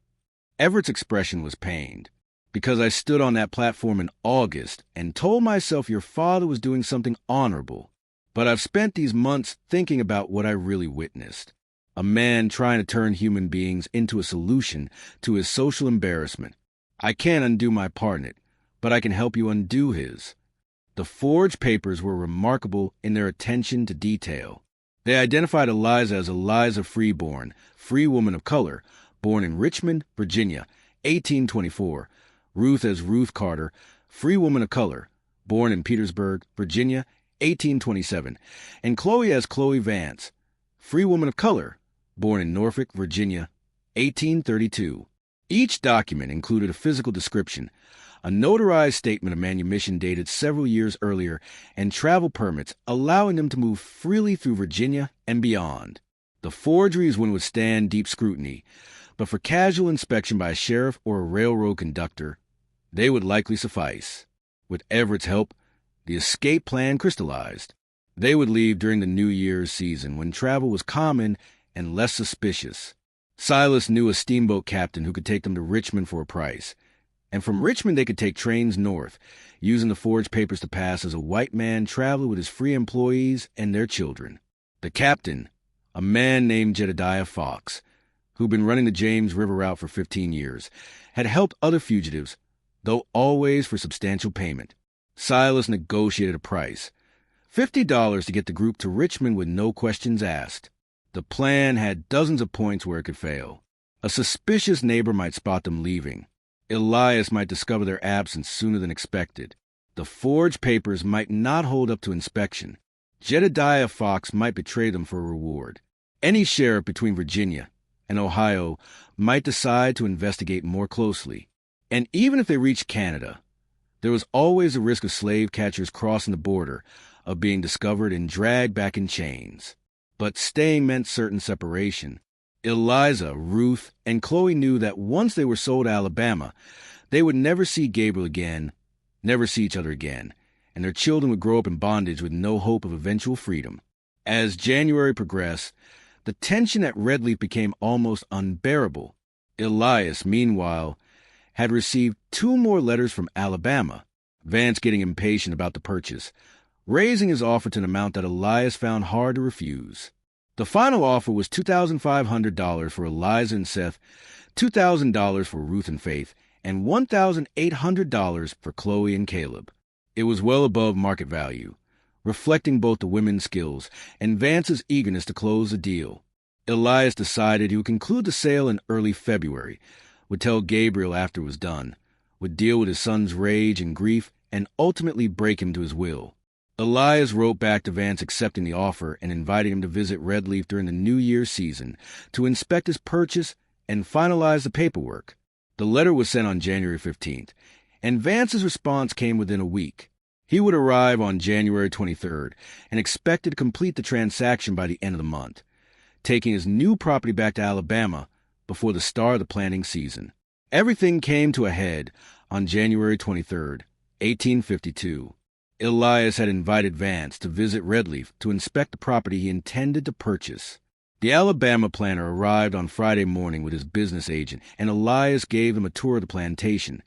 Everett's expression was pained. "Because I stood on that platform in August and told myself your father was doing something honorable. But I've spent these months thinking about what I really witnessed. A man trying to turn human beings into a solution to his social embarrassment. I can't undo my part in it, but I can help you undo his." The forged papers were remarkable in their attention to detail. They identified Eliza as Eliza Freeborn, free woman of color, born in Richmond, Virginia, 1824. Ruth as Ruth Carter, free woman of color, born in Petersburg, Virginia, 1827. And Chloe as Chloe Vance, free woman of color, born in Norfolk, Virginia, 1832. Each document included a physical description, a notarized statement of manumission dated several years earlier, and travel permits allowing them to move freely through Virginia and beyond. The forgeries would withstand deep scrutiny, but for casual inspection by a sheriff or a railroad conductor, they would likely suffice. With Everett's help, the escape plan crystallized. They would leave during the New Year's season when travel was common and less suspicious. Silas knew a steamboat captain who could take them to Richmond for a price. And from Richmond they could take trains north, using the forged papers to pass as a white man traveler with his free employees and their children. The captain, a man named Jedediah Fox, who'd been running the James River route for 15 years, had helped other fugitives, though always for substantial payment. Silas negotiated a price, $50 to get the group to Richmond with no questions asked. The plan had dozens of points where it could fail. A suspicious neighbor might spot them leaving. Elias might discover their absence sooner than expected. The forged papers might not hold up to inspection. Jedediah Fox might betray them for a reward. Any sheriff between Virginia and Ohio might decide to investigate more closely. And even if they reached Canada, there was always the risk of slave catchers crossing the border, of being discovered and dragged back in chains. But staying meant certain separation. Eliza, Ruth, and Chloe knew that once they were sold to Alabama, they would never see Gabriel again, never see each other again, and their children would grow up in bondage with no hope of eventual freedom. As January progressed, the tension at Redleaf became almost unbearable. Elias, meanwhile, had received 2 more letters from Alabama, Vance getting impatient about the purchase, raising his offer to an amount that Elias found hard to refuse. The final offer was $2,500 for Eliza and Seth, $2,000 for Ruth and Faith, and $1,800 for Chloe and Caleb. It was well above market value, reflecting both the women's skills and Vance's eagerness to close the deal. Elias decided he would conclude the sale in early February, would tell Gabriel after it was done, would deal with his son's rage and grief, and ultimately break him to his will. Elias wrote back to Vance accepting the offer and inviting him to visit Redleaf during the New Year's season to inspect his purchase and finalize the paperwork. The letter was sent on January 15th, and Vance's response came within a week. He would arrive on January 23rd and expected to complete the transaction by the end of the month, taking his new property back to Alabama before the start of the planting season. Everything came to a head on January 23rd, 1852. Elias had invited Vance to visit Redleaf to inspect the property he intended to purchase. The Alabama planter arrived on Friday morning with his business agent, and Elias gave him a tour of the plantation,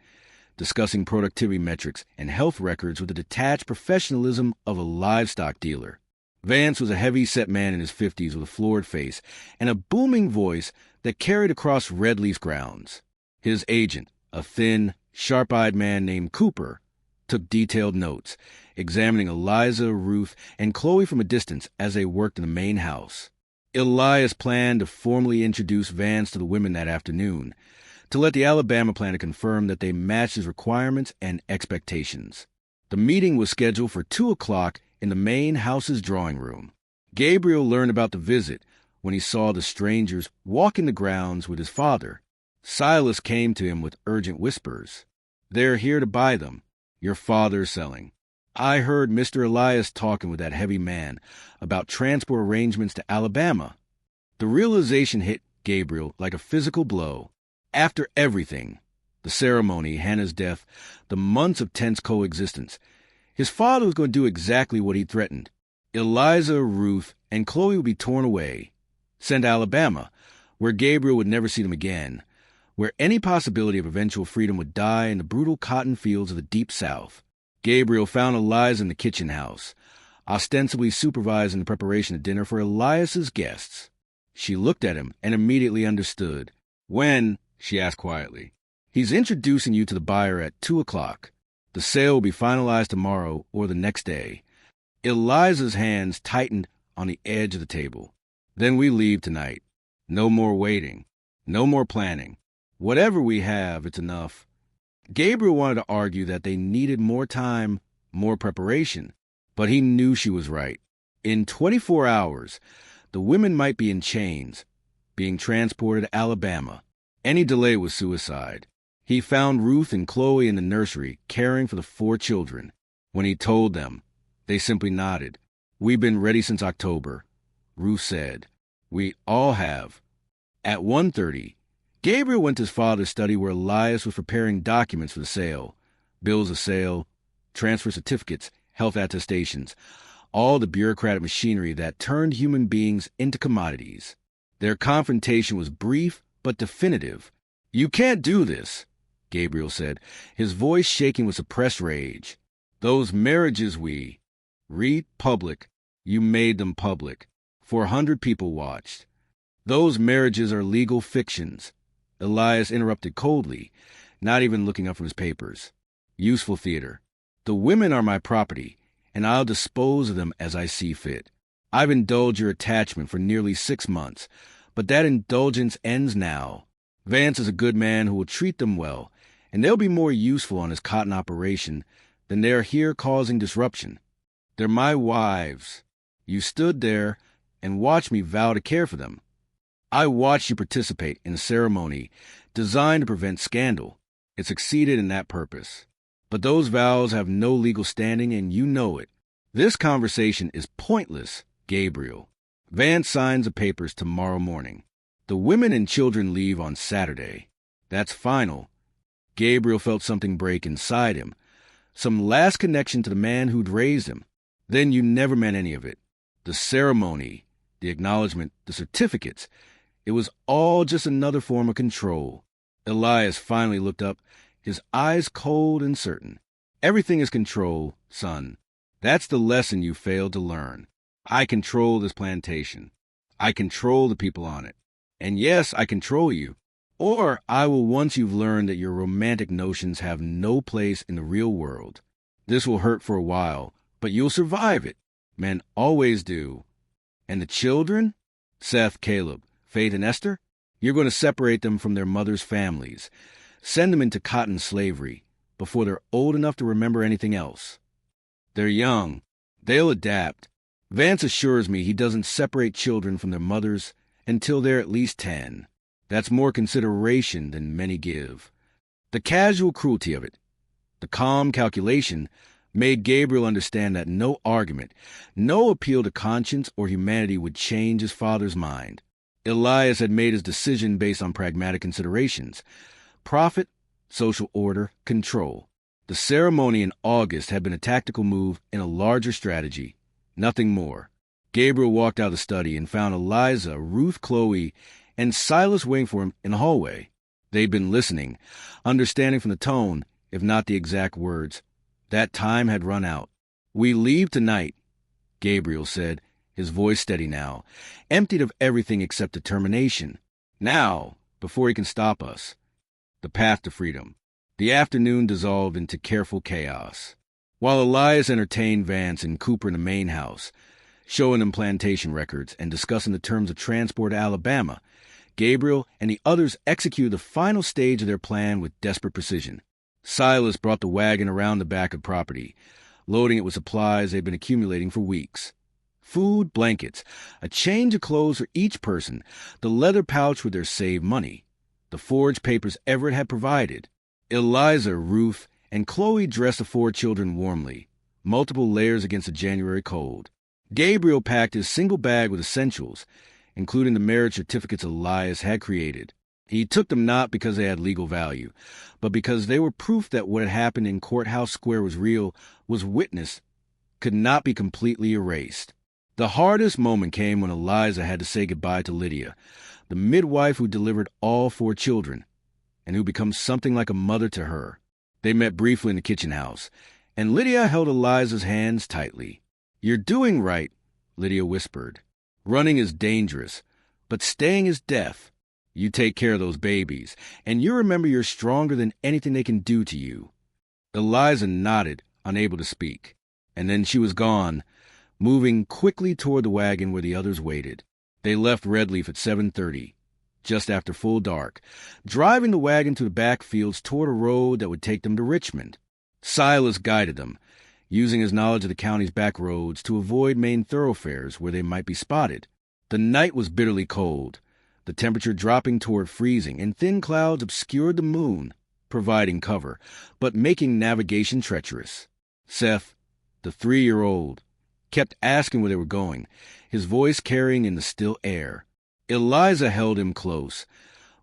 discussing productivity metrics and health records with the detached professionalism of a livestock dealer. Vance was a heavy-set man in his 50s with a florid face and a booming voice that carried across Redleaf's grounds. His agent, a thin, sharp-eyed man named Cooper, took detailed notes, examining Eliza, Ruth, and Chloe from a distance as they worked in the main house. Elias planned to formally introduce Vance to the women that afternoon, to let the Alabama planter confirm that they matched his requirements and expectations. The meeting was scheduled for 2 o'clock in the main house's drawing room. Gabriel learned about the visit when he saw the strangers walking the grounds with his father. Silas came to him with urgent whispers. "They're here to buy them. Your father's selling. I heard Mr. Elias talking with that heavy man about transport arrangements to Alabama." The realization hit Gabriel like a physical blow. After everything, the ceremony, Hannah's death, the months of tense coexistence, his father was going to do exactly what he threatened. Eliza, Ruth, and Chloe would be torn away, sent to Alabama, where Gabriel would never see them again, where any possibility of eventual freedom would die in the brutal cotton fields of the Deep South. Gabriel found Eliza in the kitchen house, ostensibly supervising the preparation of dinner for Elias's guests. She looked at him and immediately understood. "When?" she asked quietly. "He's introducing you to the buyer at 2 o'clock. The sale will be finalized tomorrow or the next day." Eliza's hands tightened on the edge of the table. "Then we leave tonight. No more waiting. No more planning. Whatever we have, it's enough." Gabriel wanted to argue that they needed more time, more preparation, but he knew she was right. In 24 hours, the women might be in chains, being transported to Alabama. Any delay was suicide. He found Ruth and Chloe in the nursery, caring for the 4 children. When he told them, they simply nodded. "We've been ready since October," Ruth said. "We all have." At 1:30, Gabriel went to his father's study where Elias was preparing documents for the sale. Bills of sale, transfer certificates, health attestations, all the bureaucratic machinery that turned human beings into commodities. Their confrontation was brief but definitive. "You can't do this," Gabriel said, his voice shaking with suppressed rage. "Those marriages read public. You made them public. 400 people watched. Those marriages are legal fictions." Elias interrupted coldly, not even looking up from his papers. "Useful theater. The women are my property, and I'll dispose of them as I see fit. I've indulged your attachment for nearly 6 months, but that indulgence ends now. Vance is a good man who will treat them well, and they'll be more useful on his cotton operation than they are here causing disruption. They're my wives. You stood there and watched me vow to care for them. I watched you participate in a ceremony designed to prevent scandal. It succeeded in that purpose. But those vows have no legal standing, and you know it. This conversation is pointless, Gabriel. Vance signs the papers tomorrow morning. The women and children leave on Saturday. That's final." Gabriel felt something break inside him, some last connection to the man who'd raised him. "Then you never meant any of it. The ceremony, the acknowledgement, the certificates, it was all just another form of control." Elias finally looked up, his eyes cold and certain. "Everything is control, son. That's the lesson you failed to learn. I control this plantation. I control the people on it. And yes, I control you. Or I will once you've learned that your romantic notions have no place in the real world. This will hurt for a while, but you'll survive it. Men always do. And the children? Seth, Caleb, Faith, and Esther? You're going to separate them from their mothers' families. Send them into cotton slavery before they're old enough to remember anything else. They're young. They'll adapt. Vance assures me he doesn't separate children from their mothers until they're at least 10. That's more consideration than many give. The casual cruelty of it, the calm calculation, made Gabriel understand that no argument, no appeal to conscience or humanity would change his father's mind. Elias had made his decision based on pragmatic considerations: profit, social order, control. The ceremony in August had been a tactical move in a larger strategy, nothing more. Gabriel walked out of the study and found Eliza, Ruth, Chloe, and Silas waiting for him in the hallway. They'd been listening, understanding from the tone, if not the exact words. That time had run out. "We leave tonight," Gabriel said, his voice steady now, emptied of everything except determination. "Now, before he can stop us." The path to freedom. The afternoon dissolved into careful chaos. While Elias entertained Vance and Cooper in the main house, showing them plantation records and discussing the terms of transport to Alabama, Gabriel and the others executed the final stage of their plan with desperate precision. Silas brought the wagon around the back of the property, loading it with supplies they'd been accumulating for weeks. Food, blankets, a change of clothes for each person, the leather pouch with their saved money, the forged papers Everett had provided. Eliza, Ruth, and Chloe dressed the 4 children warmly, multiple layers against the January cold. Gabriel packed his single bag with essentials, including the marriage certificates Elias had created. He took them not because they had legal value, but because they were proof that what had happened in Courthouse Square was real, was witnessed, could not be completely erased. The hardest moment came when Eliza had to say goodbye to Lydia, the midwife who delivered all 4 children, and who becomes something like a mother to her. They met briefly in the kitchen house, and Lydia held Eliza's hands tightly. "You're doing right," Lydia whispered. "Running is dangerous, but staying is death. You take care of those babies, and you remember you're stronger than anything they can do to you." Eliza nodded, unable to speak, and then she was gone, moving quickly toward the wagon where the others waited. They left Redleaf at 7:30, just after full dark, driving the wagon through the backfields toward a road that would take them to Richmond. Silas guided them, using his knowledge of the county's back roads to avoid main thoroughfares where they might be spotted. The night was bitterly cold, the temperature dropping toward freezing, and thin clouds obscured the moon, providing cover, but making navigation treacherous. Seth, the 3-year-old, kept asking where they were going, his voice carrying in the still air. Eliza held him close,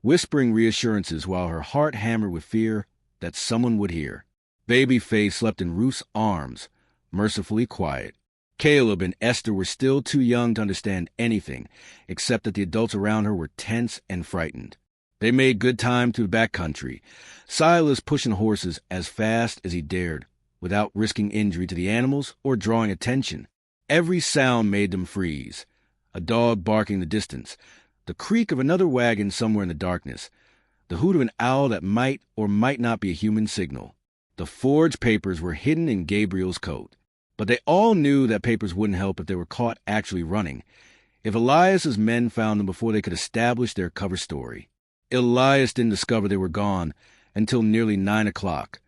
whispering reassurances while her heart hammered with fear that someone would hear. Baby Faye slept in Ruth's arms, mercifully quiet. Caleb and Esther were still too young to understand anything, except that the adults around her were tense and frightened. They made good time through the back country, Silas pushing horses as fast as he dared, without risking injury to the animals or drawing attention. Every sound made them freeze. A dog barking in the distance, the creak of another wagon somewhere in the darkness, the hoot of an owl that might or might not be a human signal. The forged papers were hidden in Gabriel's coat, but they all knew that papers wouldn't help if they were caught actually running, if Elias's men found them before they could establish their cover story. Elias didn't discover they were gone until nearly 9 o'clock,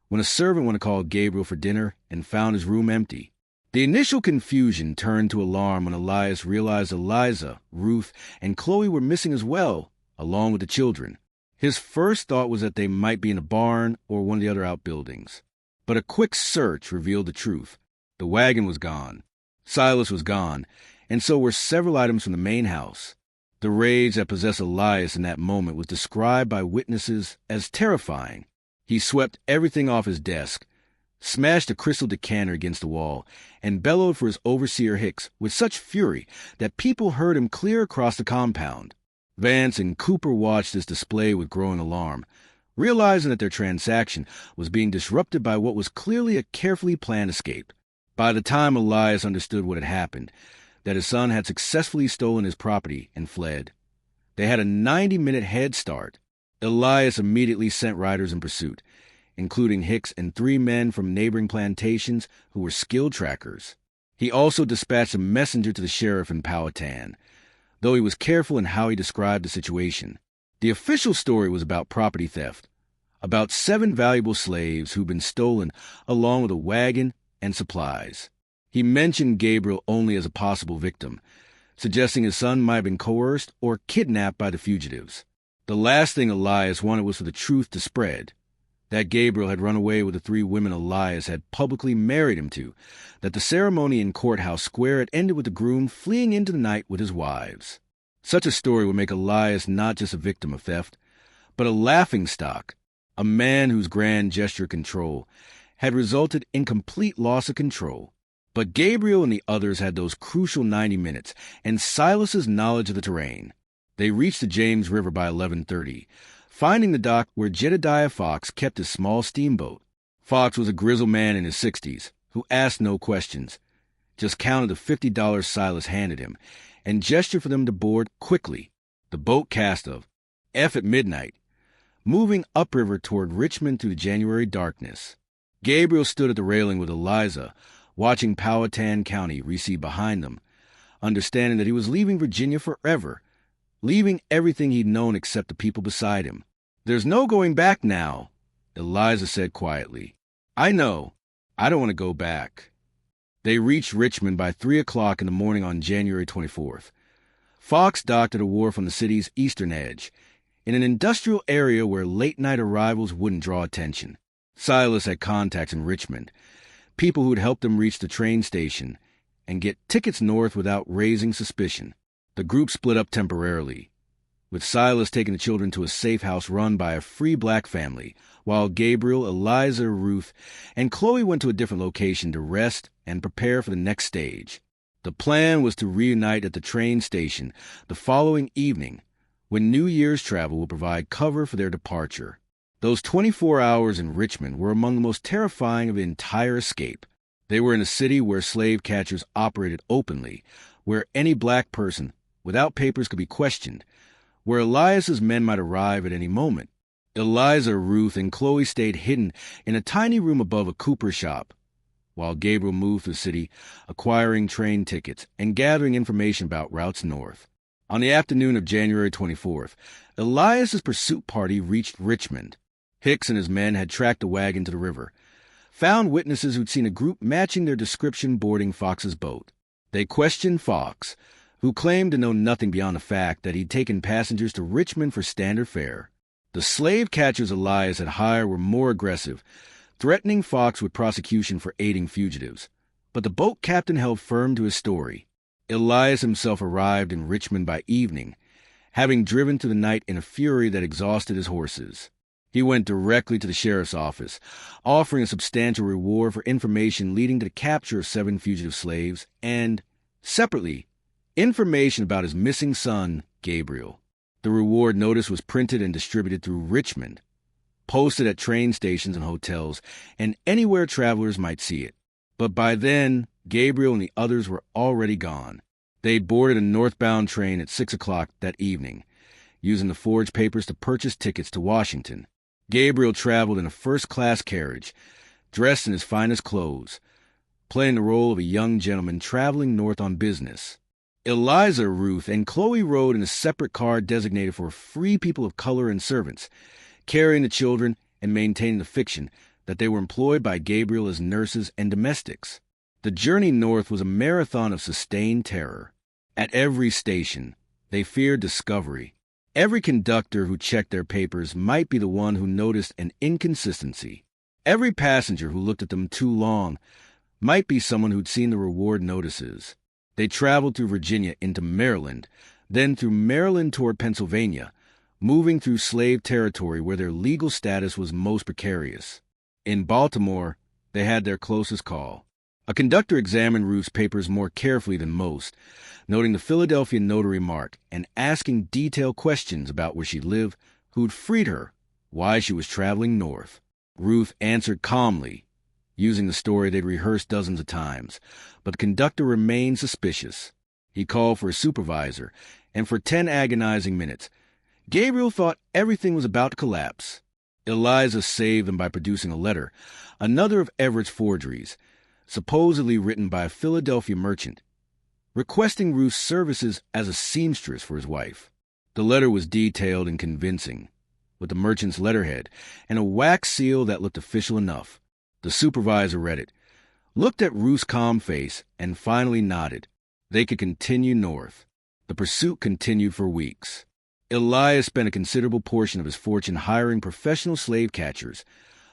when a servant went to call Gabriel for dinner and found his room empty. The initial confusion turned to alarm when Elias realized Eliza, Ruth, and Chloe were missing as well, along with the children. His first thought was that they might be in a barn or one of the other outbuildings. But a quick search revealed the truth. The wagon was gone. Silas was gone, and so were several items from the main house. The rage that possessed Elias in that moment was described by witnesses as terrifying. He swept everything off his desk, smashed a crystal decanter against the wall, and bellowed for his overseer Hicks with such fury that people heard him clear across the compound. Vance and Cooper watched this display with growing alarm, realizing that their transaction was being disrupted by what was clearly a carefully planned escape. By the time Elias understood what had happened, that his son had successfully stolen his property and fled, they had a 90-minute head start. Elias immediately sent riders in pursuit, including Hicks and 3 men from neighboring plantations who were skilled trackers. He also dispatched a messenger to the sheriff in Powhatan, though he was careful in how he described the situation. The official story was about property theft, about 7 valuable slaves who'd been stolen along with a wagon and supplies. He mentioned Gabriel only as a possible victim, suggesting his son might have been coerced or kidnapped by the fugitives. The last thing Elias wanted was for the truth to spread, that Gabriel had run away with the 3 women Elias had publicly married him to, that the ceremony in Courthouse Square had ended with the groom fleeing into the night with his wives. Such a story would make Elias not just a victim of theft, but a laughingstock, a man whose grand gesture control had resulted in complete loss of control. But Gabriel and the others had those crucial 90 minutes and Silas's knowledge of the terrain. They reached the James River by 11:30, finding the dock where Jedediah Fox kept his small steamboat. Fox was a grizzled man in his 60s who asked no questions, just counted the $50 Silas handed him, and gestured for them to board quickly. The boat cast off, F at midnight, moving upriver toward Richmond through the January darkness. Gabriel stood at the railing with Eliza, watching Powhatan County recede behind them, understanding that he was leaving Virginia forever, leaving everything he'd known except the people beside him. "There's no going back now," Eliza said quietly. "I know. I don't want to go back." They reached Richmond by 3 o'clock in the morning on January 24th. Fox docked at a wharf on the city's eastern edge, in an industrial area where late-night arrivals wouldn't draw attention. Silas had contacts in Richmond, people who'd help them reach the train station and get tickets north without raising suspicion. The group split up temporarily, with Silas taking the children to a safe house run by a free black family, while Gabriel, Eliza, Ruth, and Chloe went to a different location to rest and prepare for the next stage. The plan was to reunite at the train station the following evening, when New Year's travel would provide cover for their departure. Those 24 hours in Richmond were among the most terrifying of the entire escape. They were in a city where slave catchers operated openly, where any black person without papers could be questioned, where Elias's men might arrive at any moment. Eliza, Ruth, and Chloe stayed hidden in a tiny room above a cooper shop, while Gabriel moved through the city, acquiring train tickets and gathering information about routes north. On the afternoon of January 24th, Elias's pursuit party reached Richmond. Hicks and his men had tracked a wagon to the river, found witnesses who'd seen a group matching their description boarding Fox's boat. They questioned Fox, who claimed to know nothing beyond the fact that he'd taken passengers to Richmond for standard fare. The slave catchers Elias had hired were more aggressive, threatening Fox with prosecution for aiding fugitives. But the boat captain held firm to his story. Elias himself arrived in Richmond by evening, having driven through the night in a fury that exhausted his horses. He went directly to the sheriff's office, offering a substantial reward for information leading to the capture of 7 fugitive slaves and, separately, information about his missing son, Gabriel. The reward notice was printed and distributed through Richmond, posted at train stations and hotels, and anywhere travelers might see it. But by then, Gabriel and the others were already gone. They boarded a northbound train at 6 o'clock that evening, using the forged papers to purchase tickets to Washington. Gabriel traveled in a first-class carriage, dressed in his finest clothes, playing the role of a young gentleman traveling north on business. Eliza, Ruth, and Chloe rode in a separate car designated for free people of color and servants, carrying the children and maintaining the fiction that they were employed by Gabriel as nurses and domestics. The journey north was a marathon of sustained terror. At every station, they feared discovery. Every conductor who checked their papers might be the one who noticed an inconsistency. Every passenger who looked at them too long might be someone who'd seen the reward notices. They traveled through Virginia into Maryland, then through Maryland toward Pennsylvania, moving through slave territory where their legal status was most precarious. In Baltimore, they had their closest call. A conductor examined Ruth's papers more carefully than most, noting the Philadelphia notary mark and asking detailed questions about where she lived, who'd freed her, why she was traveling north. Ruth answered calmly, using the story they'd rehearsed dozens of times, but the conductor remained suspicious. He called for a supervisor, and for 10 agonizing minutes, Gabriel thought everything was about to collapse. Eliza saved them by producing a letter, another of Everett's forgeries, supposedly written by a Philadelphia merchant, requesting Ruth's services as a seamstress for his wife. The letter was detailed and convincing, with the merchant's letterhead and a wax seal that looked official enough. The supervisor read it, looked at Ruth's calm face, and finally nodded. They could continue north. The pursuit continued for weeks. Elias spent a considerable portion of his fortune hiring professional slave catchers,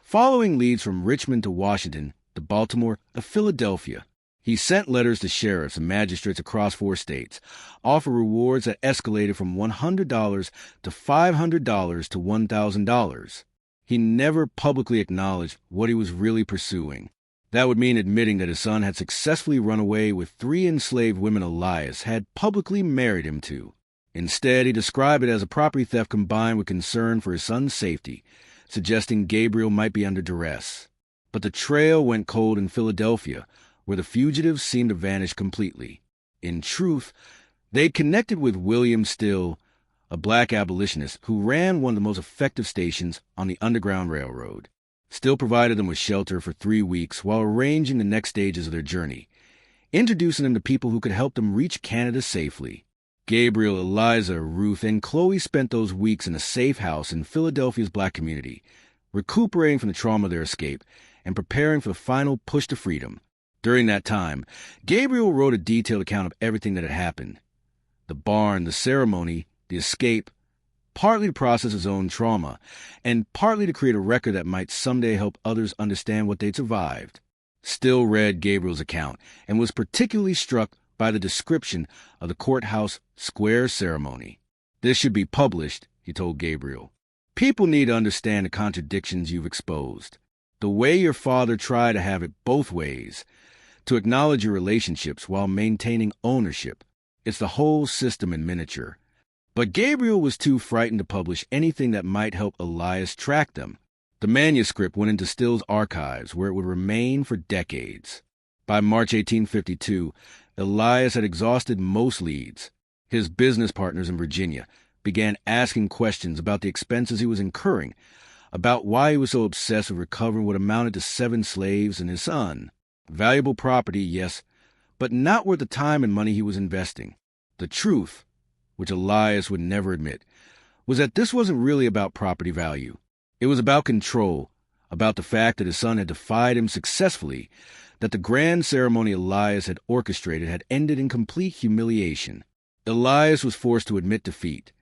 following leads from Richmond to Washington, to Baltimore, to Philadelphia. He sent letters to sheriffs and magistrates across 4 states, offering rewards that escalated from $100 to $500 to $1,000. He never publicly acknowledged what he was really pursuing. That would mean admitting that his son had successfully run away with 3 enslaved women Elias had publicly married him to. Instead, he described it as a property theft combined with concern for his son's safety, suggesting Gabriel might be under duress. But the trail went cold in Philadelphia, where the fugitives seemed to vanish completely. In truth, they'd connected with William Still, a black abolitionist who ran one of the most effective stations on the Underground Railroad. Still provided them with shelter for 3 weeks while arranging the next stages of their journey, introducing them to people who could help them reach Canada safely. Gabriel, Eliza, Ruth, and Chloe spent those weeks in a safe house in Philadelphia's black community, recuperating from the trauma of their escape and preparing for the final push to freedom. During that time, Gabriel wrote a detailed account of everything that had happened. The barn, the ceremony, the escape, partly to process his own trauma, and partly to create a record that might someday help others understand what they'd survived. Still read Gabriel's account and was particularly struck by the description of the courthouse square ceremony. This should be published, he told Gabriel. People need to understand the contradictions you've exposed. The way your father tried to have it both ways. to acknowledge your relationships while maintaining ownership. It's the whole system in miniature. But Gabriel was too frightened to publish anything that might help Elias track them. The manuscript went into Still's archives, where it would remain for decades. By March 1852, Elias had exhausted most leads. His business partners in Virginia began asking questions about the expenses he was incurring, about why he was so obsessed with recovering what amounted to 7 slaves and his son. Valuable property, yes, but not worth the time and money he was investing. The truth, which Elias would never admit, was that this wasn't really about property value. It was about control, about the fact that his son had defied him successfully, that the grand ceremony Elias had orchestrated had ended in complete humiliation. Elias was forced to admit defeat,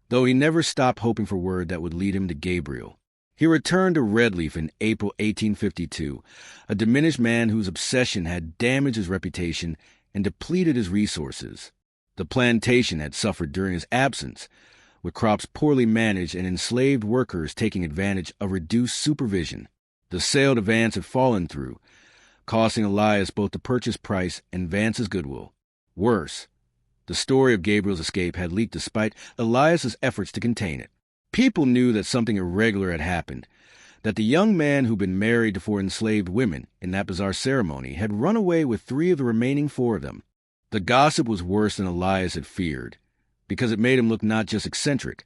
though he never stopped hoping for word that would lead him to Gabriel. He returned to Redleaf in April 1852, a diminished man whose obsession had damaged his reputation and depleted his resources. The plantation had suffered during his absence, with crops poorly managed and enslaved workers taking advantage of reduced supervision. The sale to Vance had fallen through, costing Elias both the purchase price and Vance's goodwill. Worse, the story of Gabriel's escape had leaked despite Elias's efforts to contain it. People knew that something irregular had happened, that the young man who'd been married to 4 enslaved women in that bizarre ceremony had run away with 3 of the remaining 4 of them. The gossip was worse than Elias had feared, because it made him look not just eccentric,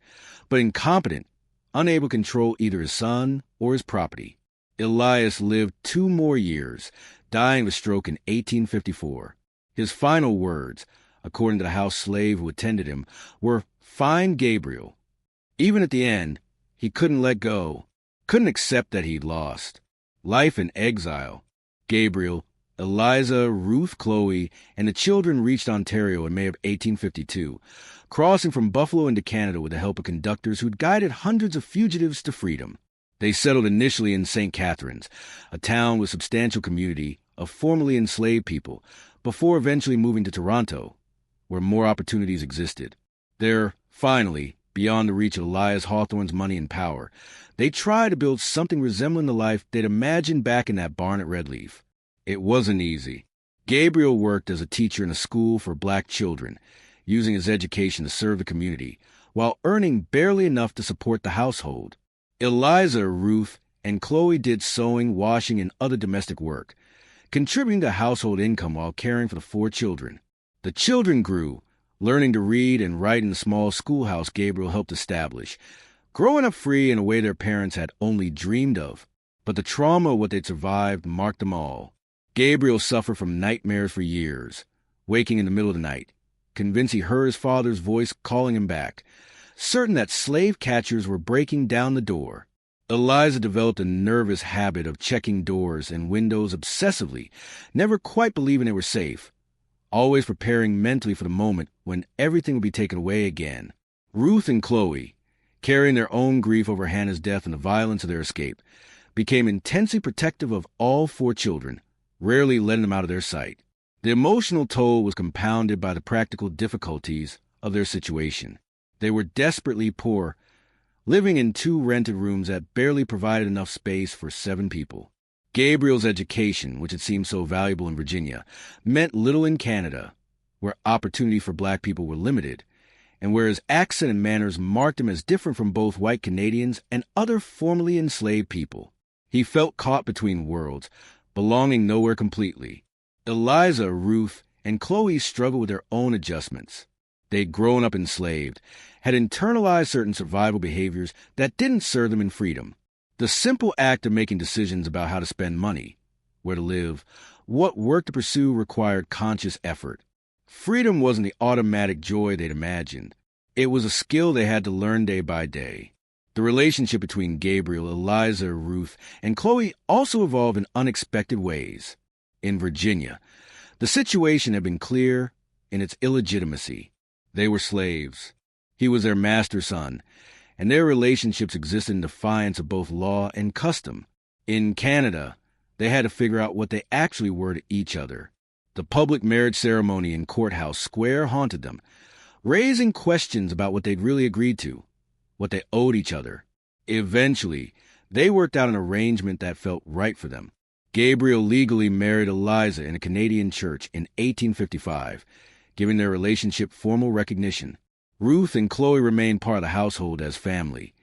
but incompetent, unable to control either his son or his property. Elias lived 2 more years, dying of a stroke in 1854. His final words, according to the house slave who attended him, were, "Find Gabriel." Even at the end, he couldn't let go, couldn't accept that he'd lost. Life in exile. Gabriel, Eliza, Ruth, Chloe, and the children reached Ontario in May of 1852, crossing from Buffalo into Canada with the help of conductors who'd guided hundreds of fugitives to freedom. They settled initially in St. Catharines, a town with substantial community of formerly enslaved people, before eventually moving to Toronto, where more opportunities existed. There, finally, beyond the reach of Elias Hawthorne's money and power, they tried to build something resembling the life they'd imagined back in that barn at Redleaf. It wasn't easy. Gabriel worked as a teacher in a school for black children, using his education to serve the community, while earning barely enough to support the household. Eliza, Ruth, and Chloe did sewing, washing, and other domestic work, contributing to household income while caring for the 4 children. The children grew, learning to read and write in the small schoolhouse Gabriel helped establish, growing up free in a way their parents had only dreamed of. But the trauma of what they'd survived marked them all. Gabriel suffered from nightmares for years, waking in the middle of the night, convinced he heard his father's voice calling him back, certain that slave catchers were breaking down the door. Eliza developed a nervous habit of checking doors and windows obsessively, never quite believing they were safe, always preparing mentally for the moment when everything would be taken away again. Ruth and Chloe, carrying their own grief over Hannah's death and the violence of their escape, became intensely protective of all 4 children, rarely letting them out of their sight. The emotional toll was compounded by the practical difficulties of their situation. They were desperately poor, living in 2 rented rooms that barely provided enough space for 7 people. Gabriel's education, which had seemed so valuable in Virginia, meant little in Canada, where opportunity for black people were limited, and where his accent and manners marked him as different from both white Canadians and other formerly enslaved people. He felt caught between worlds, belonging nowhere completely. Eliza, Ruth, and Chloe struggled with their own adjustments. They'd grown up enslaved, had internalized certain survival behaviors that didn't serve them in freedom. The simple act of making decisions about how to spend money, where to live, what work to pursue required conscious effort. Freedom wasn't the automatic joy they'd imagined. It was a skill they had to learn day by day. The relationship between Gabriel, Eliza, Ruth, and Chloe also evolved in unexpected ways. In Virginia, the situation had been clear in its illegitimacy. They were slaves. He was their master's son, and their relationships existed in defiance of both law and custom. In Canada, they had to figure out what they actually were to each other. The public marriage ceremony in Courthouse Square haunted them, raising questions about what they'd really agreed to, what they owed each other. Eventually, they worked out an arrangement that felt right for them. Gabriel legally married Eliza in a Canadian church in 1855, giving their relationship formal recognition. Ruth and Chloe remained part of the household as family,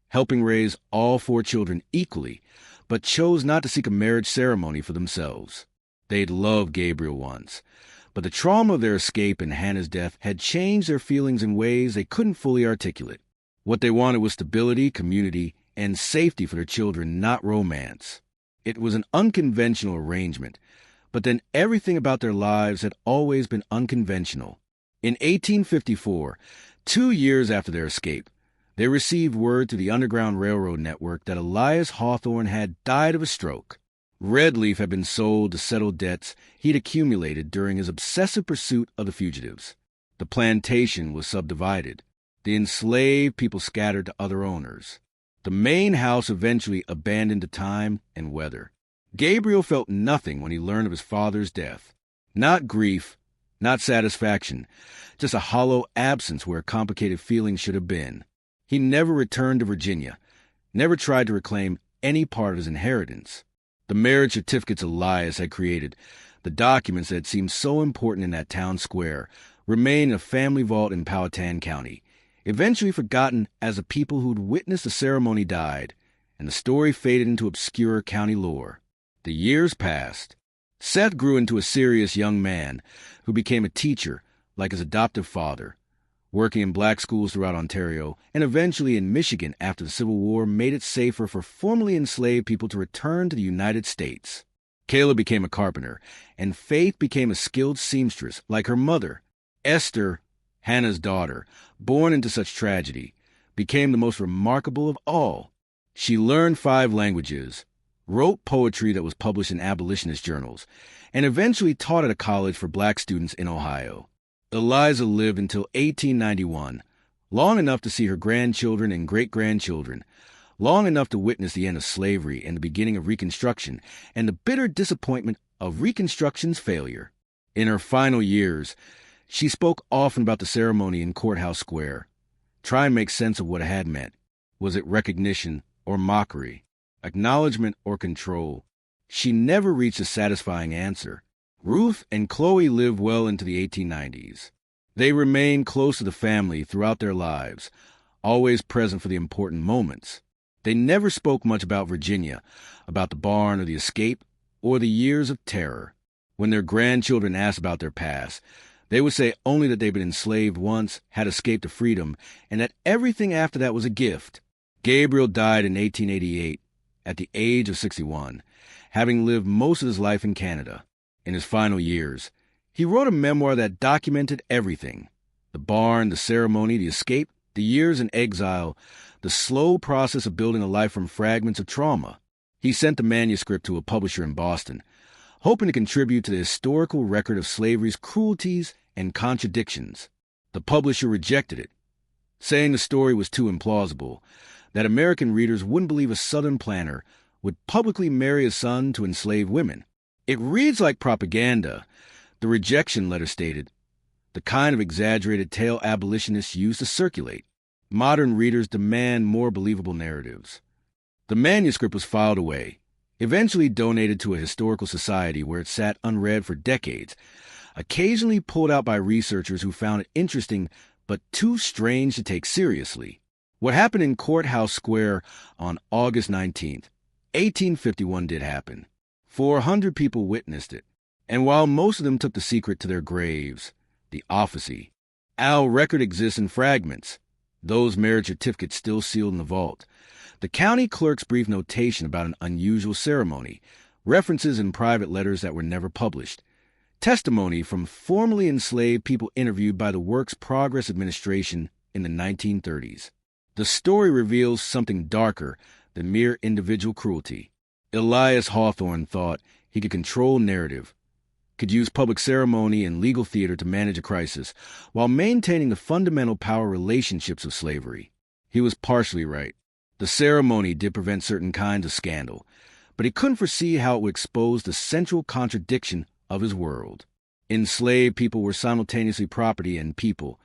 helping raise all 4 children equally, but chose not to seek a marriage ceremony for themselves. They'd loved Gabriel once, but the trauma of their escape and Hannah's death had changed their feelings in ways they couldn't fully articulate. What they wanted was stability, community, and safety for their children, not romance. It was an unconventional arrangement, but then everything about their lives had always been unconventional. In 1854, 2 years after their escape, they received word through the Underground Railroad network that Elias Hawthorne had died of a stroke. Redleaf had been sold to settle debts he'd accumulated during his obsessive pursuit of the fugitives. The plantation was subdivided. The enslaved people scattered to other owners. The main house eventually abandoned to time and weather. Gabriel felt nothing when he learned of his father's death. Not grief, not satisfaction, just a hollow absence where complicated feelings should have been. He never returned to Virginia, never tried to reclaim any part of his inheritance. The marriage certificates Elias had created, the documents that had seemed so important in that town square, remained in a family vault in Powhatan County, eventually forgotten as the people who'd witnessed the ceremony died, and the story faded into obscure county lore. The years passed. Seth grew into a serious young man who became a teacher like his adoptive father, working in black schools throughout Ontario, and eventually in Michigan after the Civil War made it safer for formerly enslaved people to return to the United States. Caleb became a carpenter, and Faith became a skilled seamstress like her mother. Esther, Hannah's daughter, born into such tragedy, became the most remarkable of all. She learned 5 languages, wrote poetry that was published in abolitionist journals, and eventually taught at a college for black students in Ohio. Eliza lived until 1891, long enough to see her grandchildren and great-grandchildren, long enough to witness the end of slavery and the beginning of Reconstruction, and the bitter disappointment of Reconstruction's failure. In her final years, she spoke often about the ceremony in Courthouse Square. Try and make sense of what it had meant. Was it recognition or mockery? Acknowledgement or control? She never reached a satisfying answer. Ruth and Chloe lived well into the 1890s. They remained close to the family throughout their lives, always present for the important moments. They never spoke much about Virginia, about the barn or the escape, or the years of terror. When their grandchildren asked about their past, they would say only that they'd been enslaved once, had escaped to freedom, and that everything after that was a gift. Gabriel died in 1888, at the age of 61, having lived most of his life in Canada. In his final years, he wrote a memoir that documented everything: the barn, the ceremony, the escape, the years in exile, the slow process of building a life from fragments of trauma. He sent the manuscript to a publisher in Boston, hoping to contribute to the historical record of slavery's cruelties and contradictions. The publisher rejected it, saying the story was too implausible, that American readers wouldn't believe a Southern planter would publicly marry a son to enslaved women. It reads like propaganda, the rejection letter stated, the kind of exaggerated tale abolitionists use to circulate. Modern readers demand more believable narratives. The manuscript was filed away, eventually donated to a historical society where it sat unread for decades, occasionally pulled out by researchers who found it interesting but too strange to take seriously. What happened in Courthouse Square on August 19th, 1851 did happen. 400 people witnessed it, and while most of them took the secret to their graves, the officy, our record exists in fragments, those marriage certificates still sealed in the vault. The county clerk's brief notation about an unusual ceremony, references in private letters that were never published, testimony from formerly enslaved people interviewed by the Works Progress Administration in the 1930s. The story reveals something darker than mere individual cruelty. Elias Hawthorne thought he could control narrative, could use public ceremony and legal theater to manage a crisis, while maintaining the fundamental power relationships of slavery. He was partially right. The ceremony did prevent certain kinds of scandal, but he couldn't foresee how it would expose the central contradiction of his world. Enslaved people were simultaneously property and people,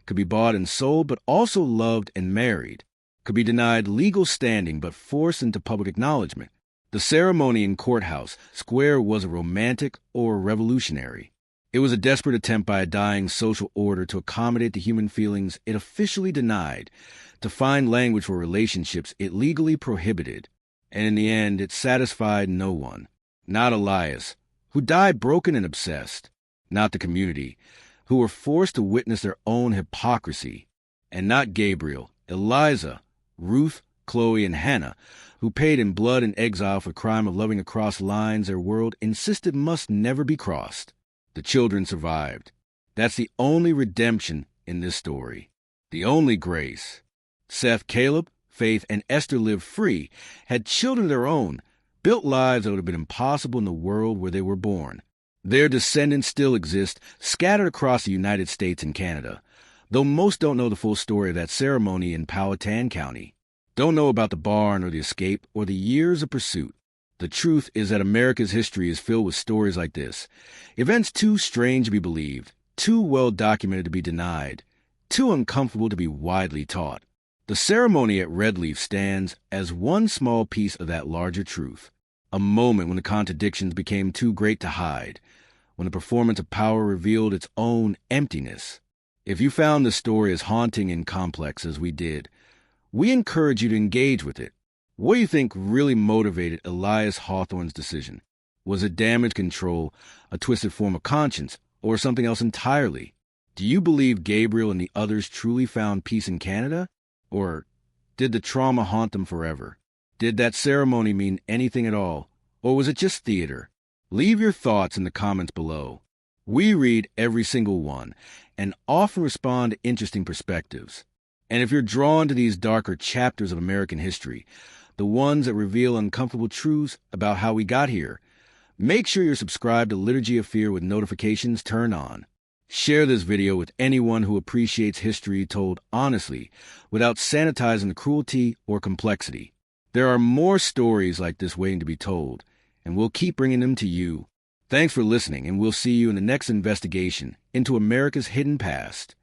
could be bought and sold but also loved and married, could be denied legal standing but forced into public acknowledgement, The ceremony in Courthouse Square was a romantic or revolutionary. It was a desperate attempt by a dying social order to accommodate the human feelings it officially denied, to find language for relationships it legally prohibited. And in the end, it satisfied no one. Not Elias, who died broken and obsessed. Not the community, who were forced to witness their own hypocrisy. And not Gabriel, Eliza, Ruth, Chloe, and Hannah, who paid in blood and exile for the crime of loving across lines their world insisted must never be crossed. The children survived. That's the only redemption in this story. The only grace. Seth, Caleb, Faith, and Esther lived free, had children of their own, built lives that would have been impossible in the world where they were born. Their descendants still exist, scattered across the United States and Canada, though most don't know the full story of that ceremony in Powhatan County. Don't know about the barn or the escape or the years of pursuit. The truth is that America's history is filled with stories like this. Events too strange to be believed, too well documented to be denied, too uncomfortable to be widely taught. The ceremony at Redleaf stands as one small piece of that larger truth. A moment when the contradictions became too great to hide, when the performance of power revealed its own emptiness. If you found this story as haunting and complex as we did, we encourage you to engage with it. What do you think really motivated Elias Hawthorne's decision? Was it damage control, a twisted form of conscience, or something else entirely? Do you believe Gabriel and the others truly found peace in Canada? Or did the trauma haunt them forever? Did that ceremony mean anything at all? Or was it just theater? Leave your thoughts in the comments below. We read every single one and often respond to interesting perspectives. And if you're drawn to these darker chapters of American history, the ones that reveal uncomfortable truths about how we got here, make sure you're subscribed to Liturgy of Fear with notifications turned on. Share this video with anyone who appreciates history told honestly, without sanitizing the cruelty or complexity. There are more stories like this waiting to be told, and we'll keep bringing them to you. Thanks for listening, and we'll see you in the next investigation into America's hidden past.